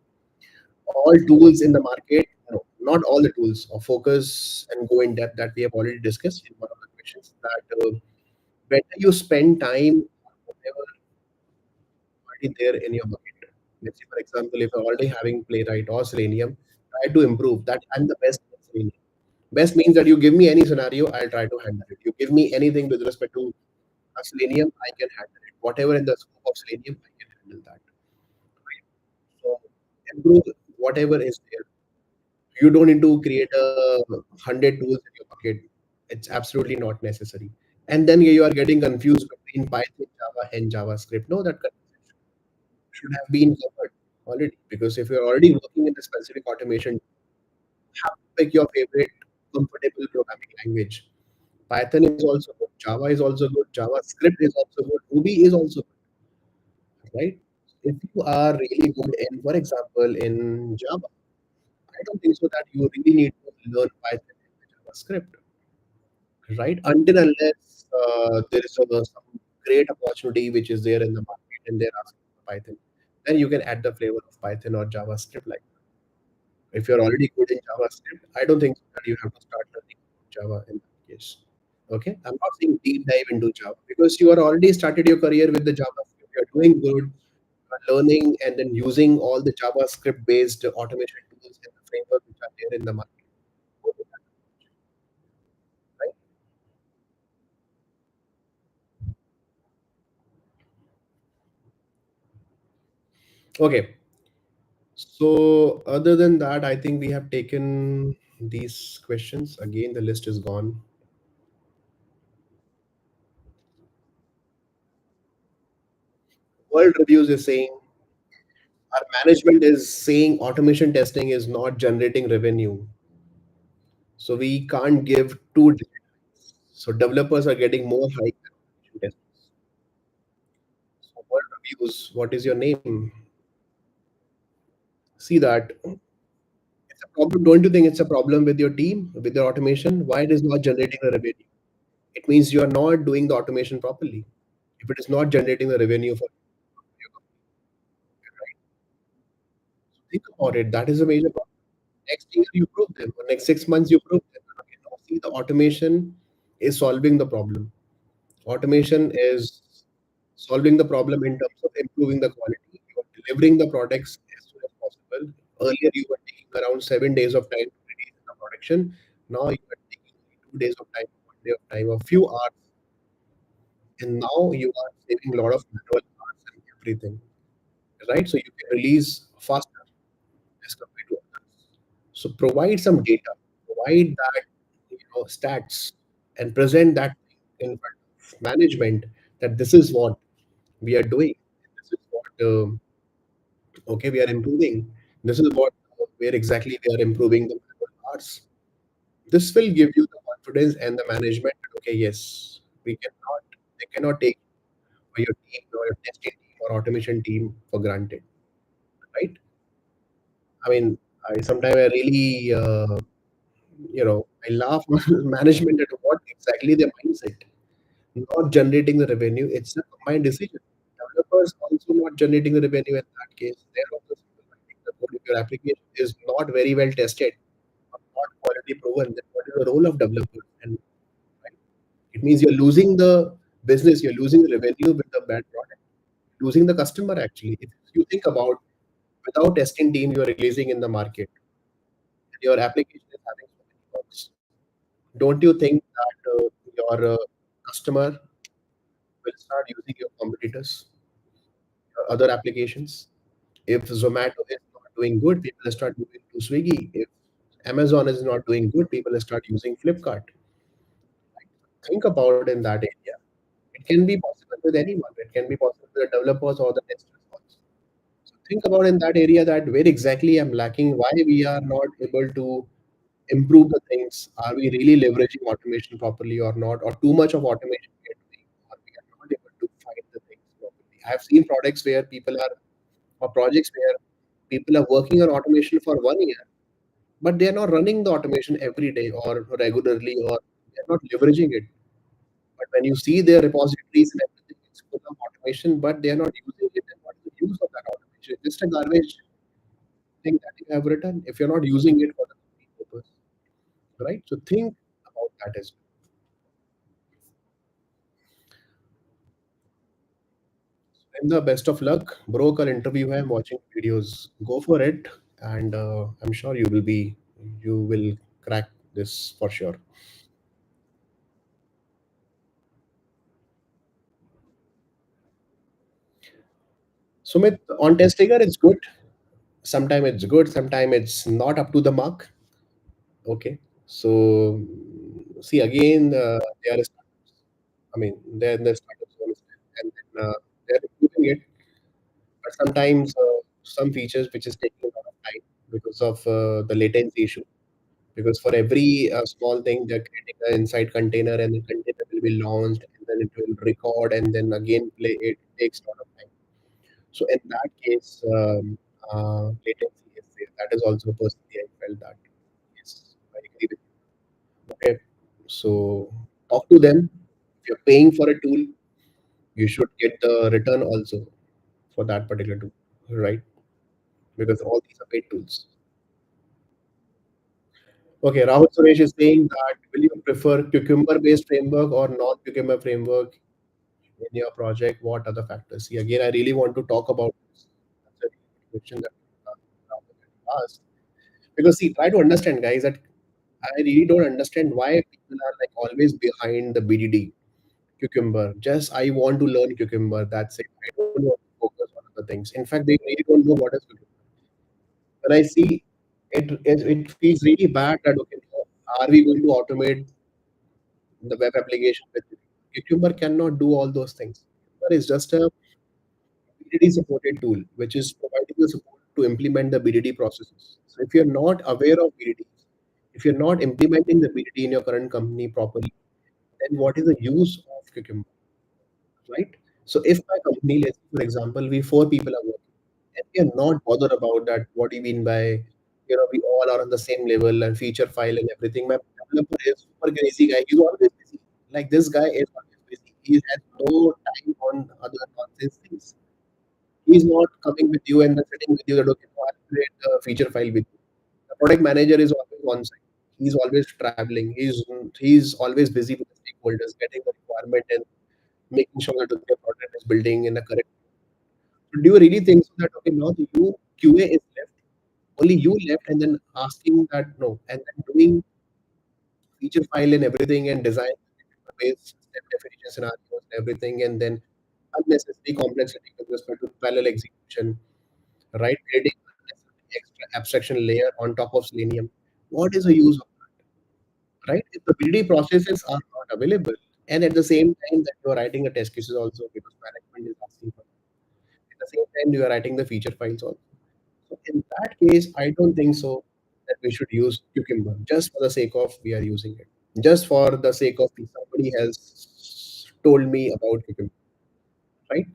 all tools in the market, no, not all the tools, or focus and go in depth that we have already discussed in one of the questions. That better you spend time on whatever already there in your bucket. Let's say, for example, if you're already having Playwright or Selenium, try to improve that. I'm the best at Selenium. Best means that you give me any scenario, I'll try to handle it. You give me anything with respect to Selenium, I can handle it. Whatever in the scope of Selenium, I can handle that. Right? So improve whatever is there. You don't need to create 100 tools in your bucket. It's absolutely not necessary. And then you are getting confused between Python, Java, and JavaScript. No, that conversation should have been covered already. Because if you're already working in the specific automation, you have to pick your favorite comfortable programming language. Python is also good. Java is also good. JavaScript is also good. Ruby is also good, right? If you are really good in, for example, in Java, I don't think so that you really need to learn Python and JavaScript, right? Until unless there is some great opportunity which is there in the market and they're asking for Python, then you can add the flavor of Python or JavaScript. Like if you're already good in JavaScript, I don't think so that you have to start learning Java in that case. Okay, I'm not saying deep dive into Java because you are already started your career with the JavaScript. You're doing good, learning and then using all the JavaScript based automation tools and the framework which are there in the market. Go with that, right? Okay. So other than that, I think we have taken these questions. Again, the list is gone. World Reviews is saying our management is saying automation testing is not generating revenue. So we can't give two digits. So developers are getting more hike than automation testers. So World Reviews, what is your name? See that it's a problem. Don't you think it's a problem with your team, with your automation? Why it is not generating the revenue? It means you are not doing the automation properly. If it is not generating the revenue for your company, right? So think about it. That is a major problem. Next year you prove them, or next 6 months you prove them. Okay, now see the automation is solving the problem. Automation is solving the problem in terms of improving the quality. You are delivering the products as soon as possible. Earlier, you were taking around 7 days of time to release the production. Now you are taking only 2 days of time, 1 day of time, a few hours, and now you are saving a lot of manual hours and everything, right? So you can release faster as compared to others. So provide some data, provide that stats, and present that in front of management that this is what we are doing. This is what okay we are improving. This is what where exactly we are improving the manual parts. This will give you the confidence and the management that okay yes we cannot they cannot take your team or your testing team or automation team for granted, right? I mean, I sometimes I really I laugh on management at what exactly their mindset. Not generating the revenue, it's a combined decision. Developers also not generating the revenue in that case. They're also writing the code. If your application is not very well tested or not quality proven, then what is the role of developers? And right, it means you're losing the business, you're losing the revenue with the bad product, losing the customer actually. If you think about without testing team you are releasing in the market, and your application is having so many bugs. Don't you think that your customer will start using your competitors, your other applications? If Zomato is not doing good, people will start moving to Swiggy. If Amazon is not doing good, people will start using Flipkart. Think about in that area. It can be possible with anyone. It can be possible with the developers or the testers also. So think about in that area that where exactly I'm lacking, why we are not able to improve the things. Are we really leveraging automation properly or not? Or too much of automation we are doing, or we are not able to find the things properly. I have seen products where people are, or projects where people are working on automation for 1 year, but they are not running the automation every day or regularly, or they are not leveraging it. But when you see their repositories and everything, it's full of automation, but they are not using it. And what is the use of that automation? It's just a garbage thing that you have written if you're not using it for the complete purpose, right? So think about that as well. And the best of luck, bro. Kal interview hai, I'm watching videos. Go for it, and I'm sure you will crack this for sure. Sumit, on test trigger, it's good. Sometimes it's good, sometimes it's not up to the mark. Okay. So, see, again, there is, I mean, the startups and then they're improving it, but sometimes some features which is taking a lot of time because of the latency issue. Because for every small thing, they're creating an inside container, and the container will be launched, and then it will record, and then again play. It takes a lot of time. So in that case, latency is there. That is also personally I felt that. Yes, I agree with you. Okay, so talk to them. If you're paying for a tool, you should get the return also for that particular tool, right? Because all these are paid tools. Okay, Rahul Suresh is saying that will you prefer Cucumber-based framework or non-Cucumber framework in your project? What are the factors? See, again, I really want to talk about this. That's a really good question that Rahul asked. Because see, try to understand, guys, that I really don't understand why people are like always behind the BDD Cucumber. Just I want to learn Cucumber. That's it. I don't want to focus on other things. In fact, they really don't know what is Cucumber. When I see it feels really bad that okay, are we going to automate the web application with Cucumber? Cannot do all those things. Cucumber is just a BDD supported tool, which is providing the support to implement the BDD processes. So if you're not aware of BDD, if you're not implementing the BDD in your current company properly, then what is the use of Cucumber, right? So if my company, let's say, for example, we four people are working, and we are not bothered about that, what do you mean by, we all are on the same level and feature file and everything. My developer is super crazy guy. He's always busy. Like this guy is always busy. He has no time on other nonsense things. He's not coming with you and then sitting with you that okay, no, I'll create a feature file with you. The product manager is always on site. He's always traveling. He's always busy with the stakeholders, getting the requirement and making sure that the product is building in the correct. So do you really think so that okay, now the you QA is left, only you left, and then asking that no, and then doing feature file and everything and design based step definition scenarios and everything, and then unnecessary complexity with respect to parallel execution, right? Creating unnecessary extra abstraction layer on top of Selenium. What is the use of that, right? If the BD processes are not available, and at the same time that you are writing a test cases also because management is asking for it. At the same time, you are writing the feature files also. So in that case, I don't think so that we should use Cucumber just for the sake of we are using it. Just for the sake of somebody has told me about Cucumber, right?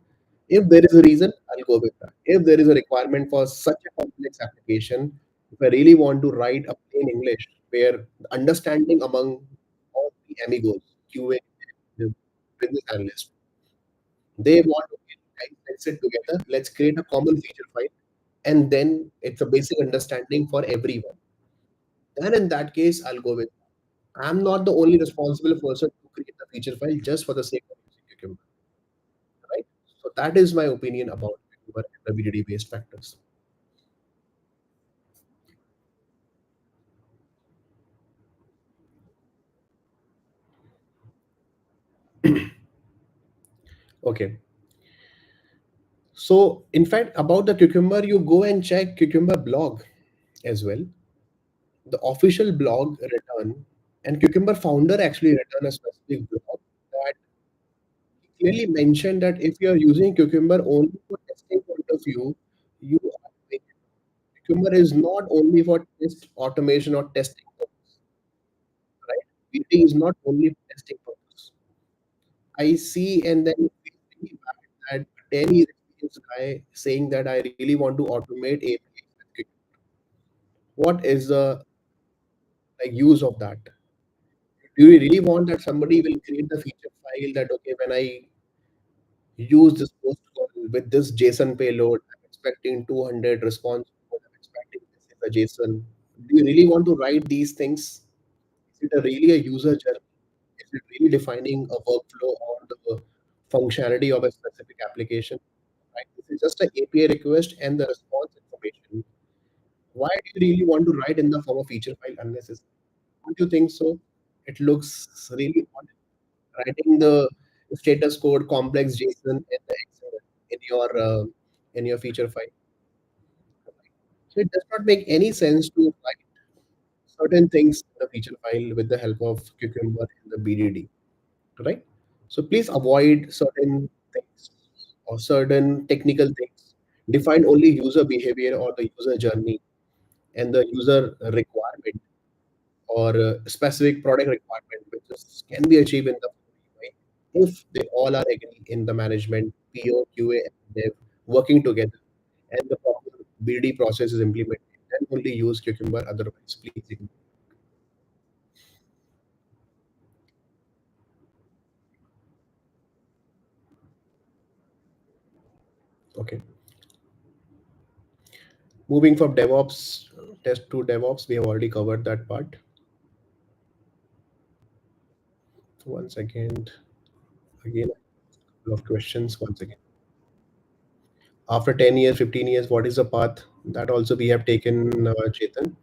If there is a reason, I'll go with that. If there is a requirement for such a complex application, if I really want to write a plain English where the understanding among all the amigos, QA, the business analyst, they want to guys, let's sit together, let's create a common feature file, and then it's a basic understanding for everyone. Then in that case, I'll go with. I'm not the only responsible person to create the feature file just for the sake of using Cucumber, right? So that is my opinion about Cucumber and the BDD based factors. Okay. So, in fact, about the Cucumber, you go and check Cucumber blog as well. The official blog return and Cucumber founder actually returned a specific blog that clearly mentioned that if you are using Cucumber only for testing point of view, you are doing it. Cucumber is not only for test automation or testing purpose, right? VT is not only for testing purpose. I see and then feel really bad that 10 years experienced guy saying that I really want to automate APIs with Cucumber. What is the like use of that? Do you really want that somebody will create the feature file that okay, when I use this post call with this JSON payload, I'm expecting 200 response. I'm expecting this is a JSON. Do you really want to write these things? Is it a really a user journey? Is it really defining a workflow or the functionality of a specific application? Right? This is just an API request and the response information. Why do you really want to write in the form of feature file unnecessary? Don't you think so? It looks really odd writing the status code complex JSON in the Excel in your in your feature file. So it does not make any sense to write certain things in the feature file with the help of Cucumber in the BDD, right? So please avoid certain things or certain technical things. Define only user behavior or the user journey and the user requirement or specific product requirement, which can be achieved in the UI if they all are agree in the management, PO, QA, and dev working together, and the proper BD process is implemented. Then only use Cucumber. Otherwise, please ignore. Okay. Moving from DevOps test to DevOps, we have already covered that part. One second. Again, a couple of questions. Once again, after 10 years, 15 years, what is the path? That also we have taken, Chetan.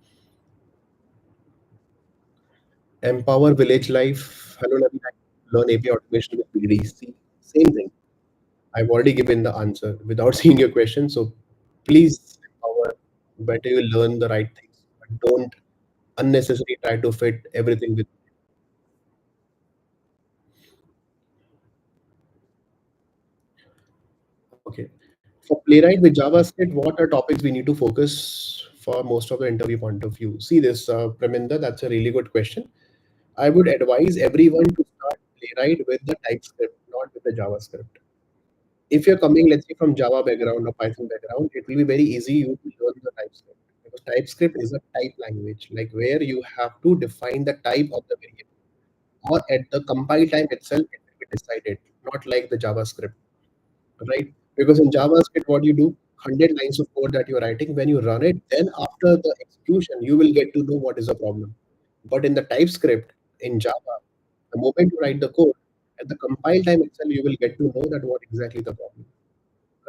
Empower village life. Hello, Naveen. Learn API automation with PDC. Same thing. I've already given the answer without seeing your question. So please empower. Better you learn the right things. But don't unnecessarily try to fit everything with. Okay. For Playwright with JavaScript, what are topics we need to focus for most of the interview point of view? See this, Praminder, that's a really good question. I would advise everyone to start Playwright with the TypeScript, not with the JavaScript. If you're coming, let's say, from Java background or Python background, it will be very easy you to learn the TypeScript because TypeScript is a type language, like where you have to define the type of the variable, or at the compile time itself, it will be decided, not like the JavaScript, right? Because in JavaScript, what you do, 100 lines of code that you're writing, when you run it, then after the execution, you will get to know what is the problem. But in the TypeScript in Java, the moment you write the code, at the compile time itself, you will get to know that what exactly the problem,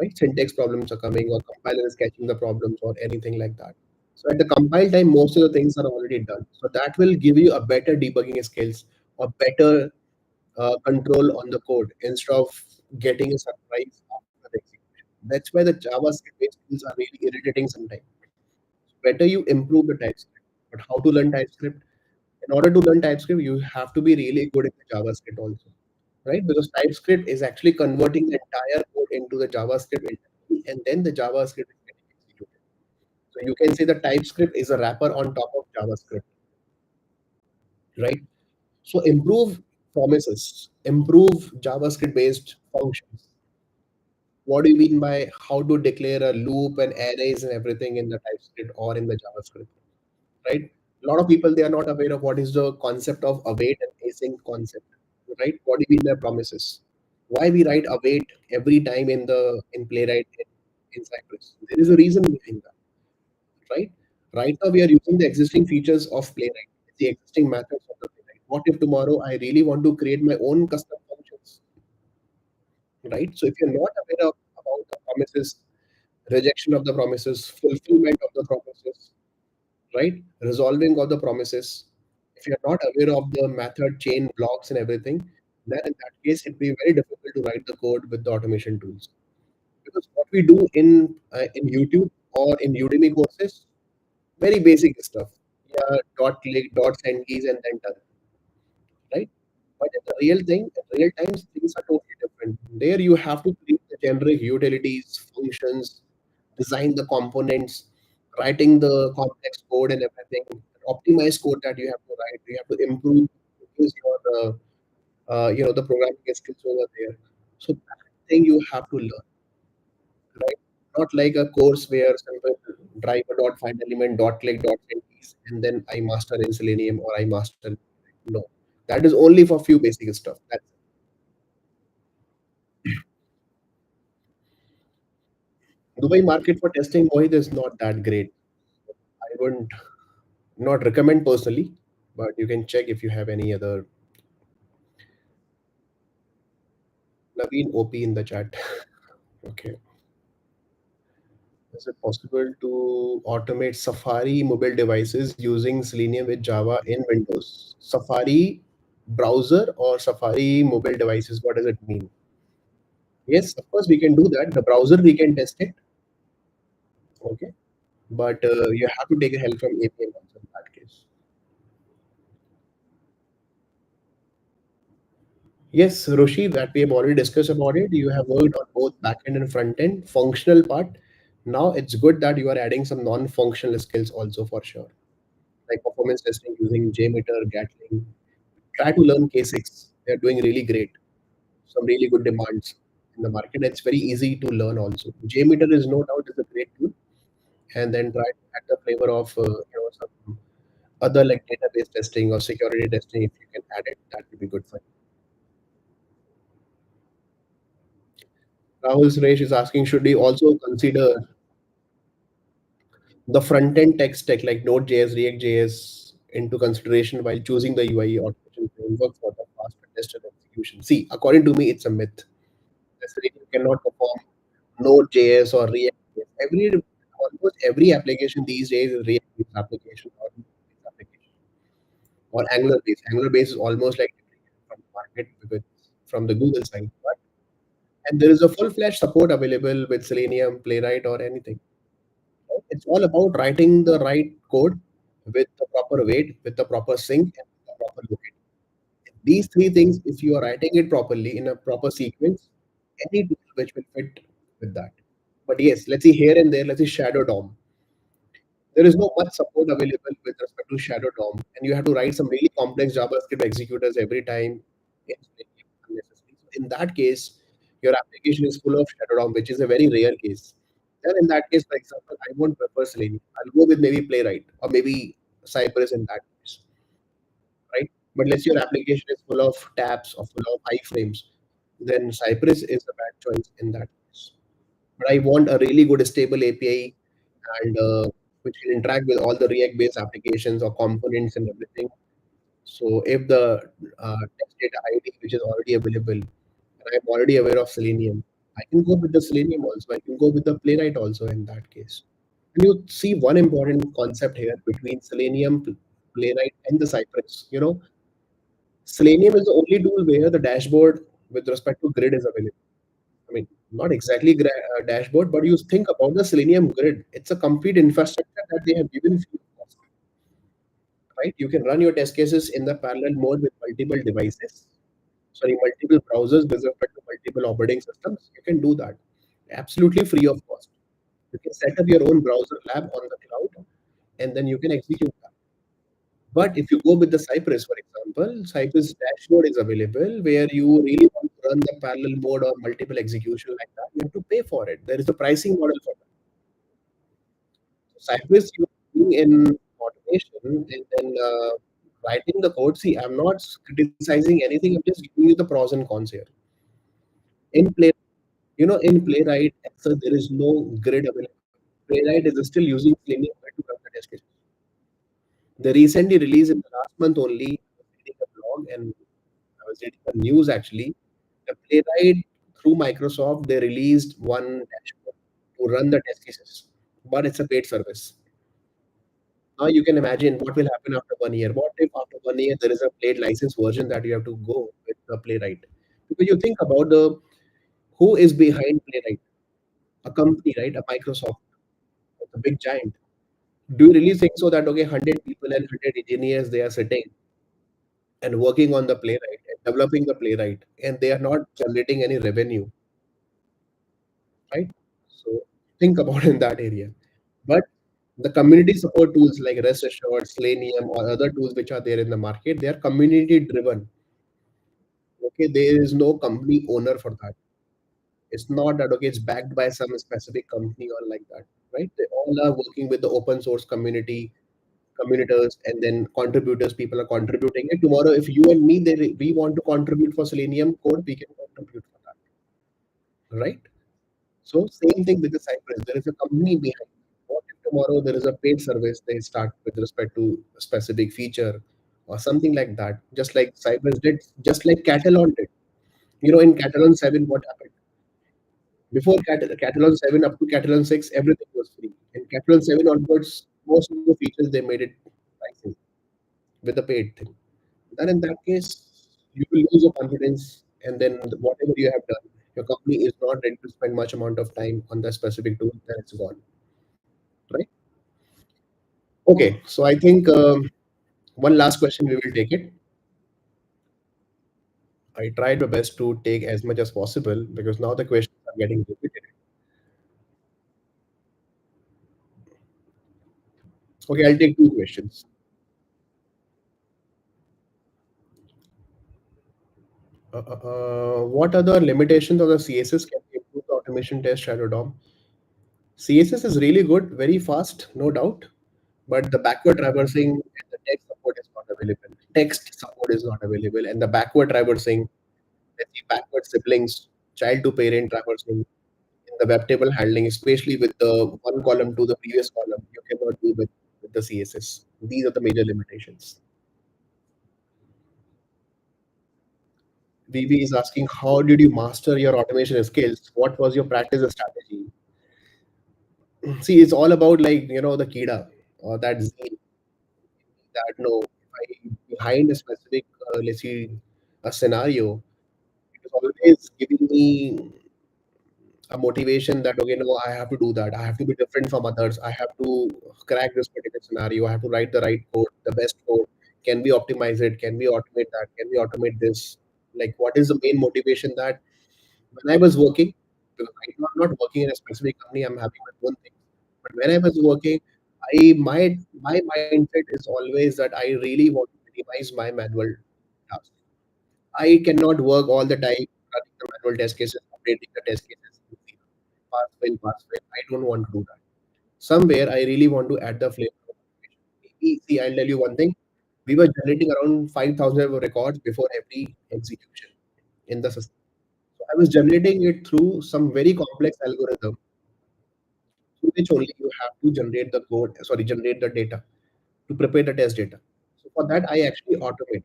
right? Syntax problems are coming, or compiler is catching the problems, or anything like that. So at the compile time, most of the things are already done. So that will give you a better debugging skills or better control on the code instead of getting a surprise after the execution. That's why the JavaScript based tools are really irritating sometimes. Better you improve the TypeScript. But how to learn TypeScript? In order to learn TypeScript, you have to be really good in the JavaScript also, right? Because TypeScript is actually converting the entire code into the JavaScript internally, and then the JavaScript is getting executed. So you can say the TypeScript is a wrapper on top of JavaScript, right? So improve promises, improve JavaScript based functions. What do you mean by how to declare a loop and arrays and everything in the TypeScript or in the JavaScript, right? A lot of people, they are not aware of what is the concept of await and async concept, right? What do you mean by promises? Why we write await every time in Playwright in Cypress? There is a reason behind that, right? Right now we are using the existing features of Playwright, the existing methods of the Playwright. What if tomorrow I really want to create my own custom functions, right? So if you're not aware of about the promises, rejection of the promises, fulfillment of the promises, right? Resolving of the promises. If you're not aware of the method, chain, blocks, and everything, then in that case, it'd be very difficult to write the code with the automation tools. Because what we do in YouTube or in Udemy courses, very basic stuff. Yeah, dot click, dot send keys, and then done, right? But in the real thing, in real times, things are totally different. There you have to create the generic utilities, functions, design the components, writing the complex code and everything, optimize code that you have to write. You have to improve use your the programming skills over there. So that thing you have to learn, right? Not like a course where simple driver dot find element dot click dot send keys and then I master in Selenium or I master. No, that is only for few basic stuff. That's Dubai market for testing, Mohit, is not that great. I wouldn't not recommend personally, but you can check if you have any other. Naveen OP in the chat. Okay. Is it possible to automate Safari mobile devices using Selenium with Java in Windows? Safari browser or Safari mobile devices? What does it mean? Yes, of course we can do that. The browser we can test it. Okay, but you have to take help from API also in that case. Yes, Roshi, that we have already discussed about it. You have worked on both backend and front end functional part. Now it's good that you are adding some non-functional skills also for sure, like performance testing using JMeter, Gatling. Try to learn K6. They're doing really great. Some really good demands in the market. It's very easy to learn also. JMeter is no doubt is a great tool, and then try to add the flavor of some other like database testing or security testing. If you can add it, that would be good for you. Rahul Suresh is asking, should we also consider the front-end tech stack like Node.js, React.js into consideration while choosing the UI automation framework for the faster test and execution? See, according to me, it's a myth. Necessarily you cannot perform Node.js or React.js. Almost every application these days is React-based application or Node-based application or Angular-based. Angular-based is almost like from the market because from the Google side. But, and there is a full-fledged support available with Selenium, Playwright, or anything. It's all about writing the right code with the proper weight, with the proper sync, and the proper location. These three things, if you are writing it properly in a proper sequence, any tool which will fit with that. But yes, let's see here and there, let's see Shadow DOM. There is no much support available with respect to Shadow DOM, and you have to write some really complex JavaScript executors every time. It's really unnecessary. So in that case, your application is full of Shadow DOM, which is a very rare case. Then in that case, for example, I won't prefer Selenium. I'll go with maybe Playwright or maybe Cypress in that case, right? But let's say your application is full of tabs or full of iframes, then Cypress is a bad choice in that case. But I want a really good stable API and which can interact with all the React-based applications or components and everything. So if the text data ID, which is already available, and I'm already aware of Selenium, I can go with the Selenium also. I can go with the Playwright also in that case. And you see one important concept here between Selenium, Playwright, and the Cypress. Selenium is the only tool where the dashboard with respect to grid is available. I mean, not exactly dashboard, but you think about the Selenium grid. It's a complete infrastructure that they have given free of cost, right? You can run your test cases in the parallel mode with multiple devices, sorry, multiple browsers with respect to multiple operating systems. You can do that absolutely free of cost. You can set up your own browser lab on the cloud, and then you can execute that. But if you go with the Cypress, for example, Cypress dashboard is available where you really want to run the parallel mode or multiple execution like that. You have to pay for it. There is a pricing model for that. So Cypress, you're doing in automation and then writing the code. See, I'm not criticizing anything. I'm just giving you the pros and cons here. In Play, in Playwright, so there is no grid available. Playwright is still using Selenium to run the test cases. They recently released in the last month only. I was reading a blog and I was reading the news actually. The Playwright through Microsoft, they released one dashboard to run the test cases, but it's a paid service. Now you can imagine what will happen after 1 year. What if after 1 year there is a paid license version that you have to go with the Playwright? Because you think about the who is behind Playwright, a company, right? A Microsoft, a big giant. Do you really think so that okay, 100 people and 100 engineers they are sitting and working on the Playwright and developing the Playwright, and they are not generating any revenue, right? So think about in that area. But the community support tools like RestAssured, Selenium, or other tools which are there in the market, they are community driven. Okay, there is no company owner for that. It's not that okay, it's backed by some specific company or like that, right? They all are working with the open source community, communitors, and then contributors. People are contributing. And tomorrow, if you and me, we want to contribute for Selenium code, we can contribute for that, right? So same thing with the Cypress. There is a company behind. What if tomorrow there is a paid service they start with respect to a specific feature or something like that? Just like Cypress did, just like Catalan did. In Catalan 7, what happened? Before Catalan 7 up to Catalan 6, everything was free. In Catalan 7 onwards, most of the features they made it pricing with a paid thing. Then in that case, you will lose your confidence, and then whatever you have done, your company is not ready to spend much amount of time on that specific tool, then it's gone. Okay, so I think one last question we will take it. I tried my best to take as much as possible because now the questions are getting repeated. Okay, I'll take two questions. What other limitations of the CSS can be improved the automation test shadow DOM? CSS is really good, very fast, no doubt, but the backward traversing and the text support is not available. Text support is not available, and the backward traversing, let's see, backward siblings, child to parent traversing in the web table handling, especially with the one column to the previous column, you cannot do with the CSS. These are the major limitations. VB is asking, how did you master your automation skills? What was your practice strategy? See, it's all about like, the Kida or that zeal that no, if I behind a specific, let's see, a scenario, it is always giving me a motivation that okay, no, I have to do that. I have to be different from others. I have to crack this particular scenario. I have to write the right code, the best code. Can we optimize it? Can we automate that? Can we automate this? Like, what is the main motivation that when I was working, because I'm not working in a specific company, I'm having my own thing. But when I was working, my mindset is always that I really want to minimize my manual tasks. I cannot work all the time running the manual test cases, updating the test cases, pass fail, pass fail. I don't want to do that. Somewhere I really want to add the flavor of automation. See, I'll tell you one thing. We were generating around 5,000 records before every execution in the system. So I was generating it through some very complex algorithm through which only you have to generate the code, sorry, generate the data to prepare the test data. So for that, I actually automated.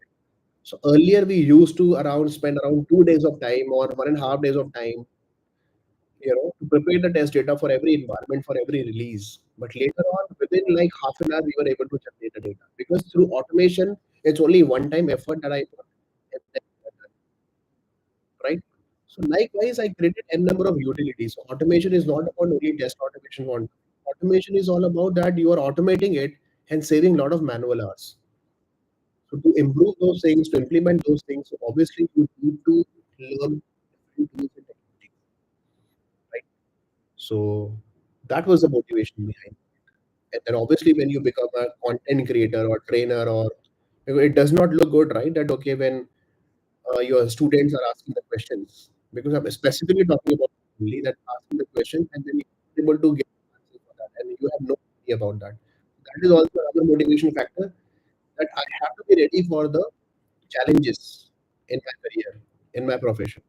So earlier we used to around spend around 2 days of time or 1.5 days of time, to prepare the test data for every environment, for every release. But later on, within like half an hour, we were able to generate the data because through automation, it's only one time effort that I put, and then, right? So likewise, I created n number of utilities. So automation is not about only test automation. Automation is all about that you are automating it and saving a lot of manual hours. So to improve those things, to implement those things, so obviously you need to learn different tools and techniques, right? So that was the motivation behind. And then obviously when you become a content creator or trainer or it does not look good, right? That okay when your students are asking the questions because I'm specifically talking about only that asking the question and then you're able to get answers for that and you have no idea about that. That is also another motivation factor that I have to be ready for the challenges in my career, in my profession.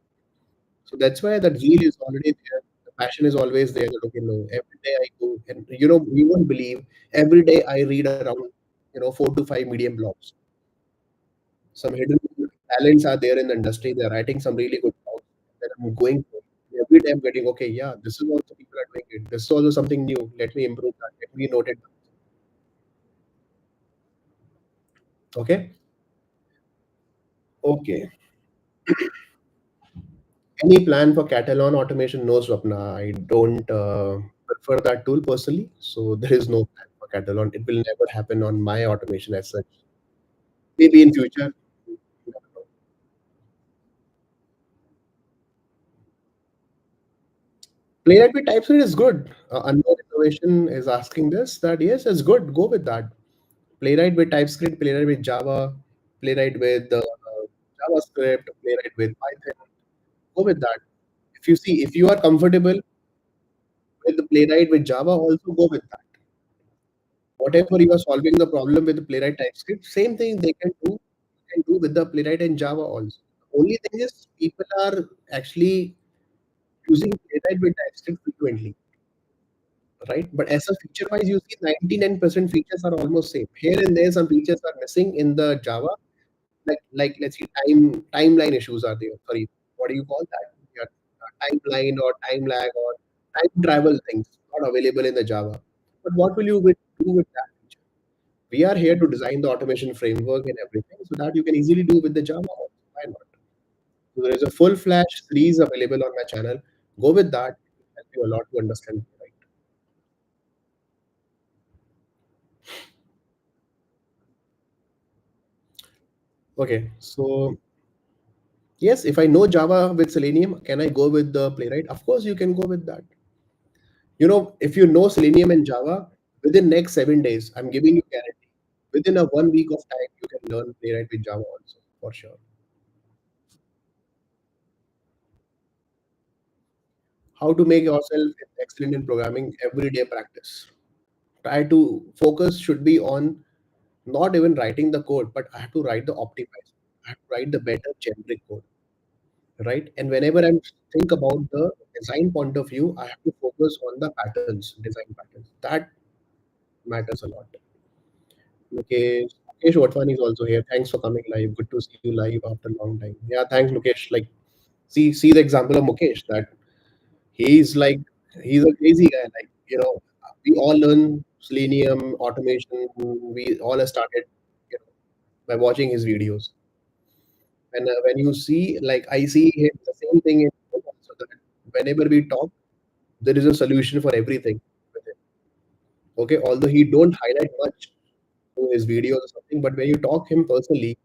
So that's why that zeal is already there. The passion is always there. That okay, no, every day I go and you won't believe every day I read around 4 to 5 medium blogs. Some hidden talents are there in the industry. They're writing some really good blogs. Then I'm going for it. Every day I'm getting okay. Yeah, this is also people are doing it. This is also something new. Let me improve that. Let me note it down. Okay. Okay. Any plan for Catalan automation? No, Swapna. I don't prefer that tool personally. So there is no plan for Catalan. It will never happen on my automation as such. Maybe in future. Playwright with TypeScript is good. Unknown Innovation is asking this. That yes, it's good. Go with that. Playwright with TypeScript, Playwright with Java, Playwright with JavaScript, Playwright with Python. Go with that. If you are comfortable with the Playwright with Java, also go with that. Whatever you are solving the problem with the Playwright TypeScript, same thing they can do with the Playwright and Java also. The only thing is people are actually using Playwright with TypeScript frequently, right? But as a feature wise, you see 99% features are almost same. Here and there, some features are missing in the Java. Like let's see, timeline issues are there. Sorry, what do you call that? Yeah, timeline or time lag or time travel things not available in the Java. But what will do with that feature? We are here to design the automation framework and everything so that you can easily do with the Java also. Why not? So there is a full flash series available on my channel. Go with that. It will help you a lot to understand. Right. Okay, so yes, if I know Java with Selenium, can I go with the Playwright? Of course, you can go with that. If you know Selenium and Java, within next 7 days, I'm giving you guarantee. Within a 1 week of time, you can learn Playwright with Java also, for sure. How to make yourself excellent in programming? Everyday practice. Try to focus should be on not even writing the code, but I have to write the optimized. I have to write the better generic code, right? And whenever I think about the design point of view, I have to focus on the patterns, design patterns. That matters a lot. Mukesh Watwani is also here. Thanks for coming live. Good to see you live after a long time. Yeah, thanks, Mukesh. Like, see the example of Mukesh that he's like he's a crazy guy. We all learn Selenium automation. We all have started, by watching his videos. And when you see, like, I see him, the same thing in him also, that whenever we talk, there is a solution for everything with him. Okay, although he don't highlight much to his videos or something, but when you talk him personally,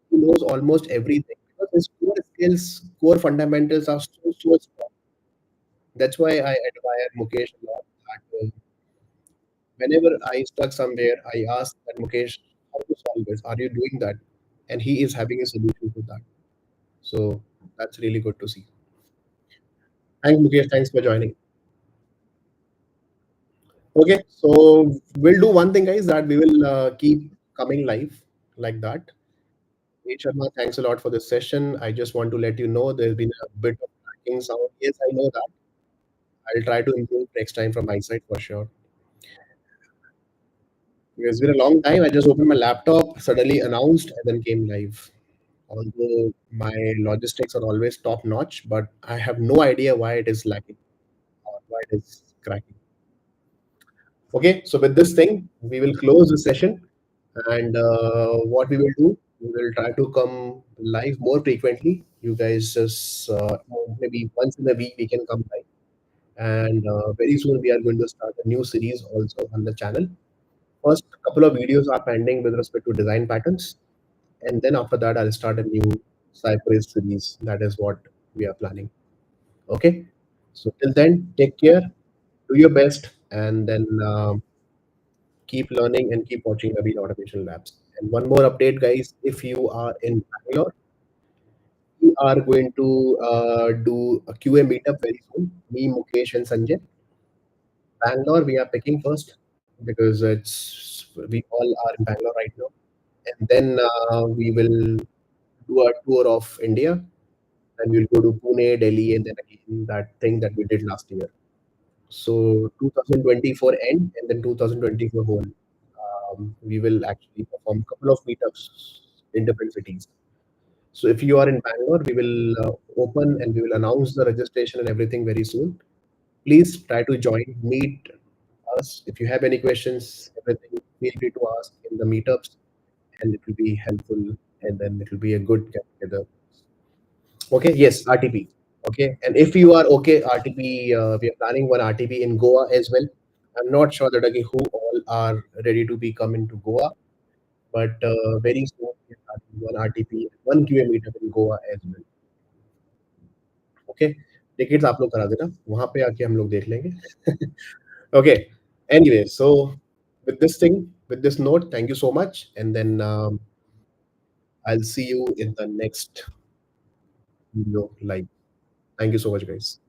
he knows almost everything because his core skills, core fundamentals are so strong. That's why I admire Mukesh a lot. That, whenever I stuck somewhere, I ask that Mukesh, how to solve this? Are you doing that? And he is having a solution to that. So that's really good to see. Thanks, Mukesh. Thanks for joining. Okay, so we'll do one thing, guys, that we will keep coming live like that. Hey, Sharma, thanks a lot for this session. I just want to let you know there's been a bit of cracking sound. Yes, I know that. I'll try to improve next time from my side for sure. It's been a long time. I just opened my laptop, suddenly announced, and then came live. Although my logistics are always top notch, but I have no idea why it is lacking or why it is cracking. Okay, so with this thing, we will close the session. And what we will do, we will try to come live more frequently. You guys just maybe once in a week we can come live. And very soon we are going to start a new series also on the channel. First couple of videos are pending with respect to design patterns. And then after that, I'll start a new Cypress series. That is what we are planning. Okay. So till then, take care, do your best, and then keep learning and keep watching Naveen Automation Labs. And one more update, guys. If you are in Bangalore, we are going to do a QA meetup very soon. Me, Mukesh, and Sanjay. Bangalore, we are picking first because we all are in Bangalore right now. And then we will do a tour of India. And we'll go to Pune, Delhi, and then again that thing that we did last year. So 2024 end and then 2024 whole. We will actually perform a couple of meetups in different cities. So if you are in Bangalore, we will open and we will announce the registration and everything very soon. Please try to join, meet us. If you have any questions, everything, feel free to ask in the meetups, and it will be helpful. And then it will be a good get together. Okay, yes, RTP. Okay, and if you are okay, RTP, we are planning one RTP in Goa as well. I'm not sure that again who all are ready to be coming to Goa, but very soon we are starting one RTP, one QA meetup in Goa as well. Okay, tickets आप लोग करा देना वहां पे आके हम लोग देख लेंगे. Okay, anyway, so with this thing, with this note, thank you so much, and then I'll see you in the next video live. Thank you so much, guys.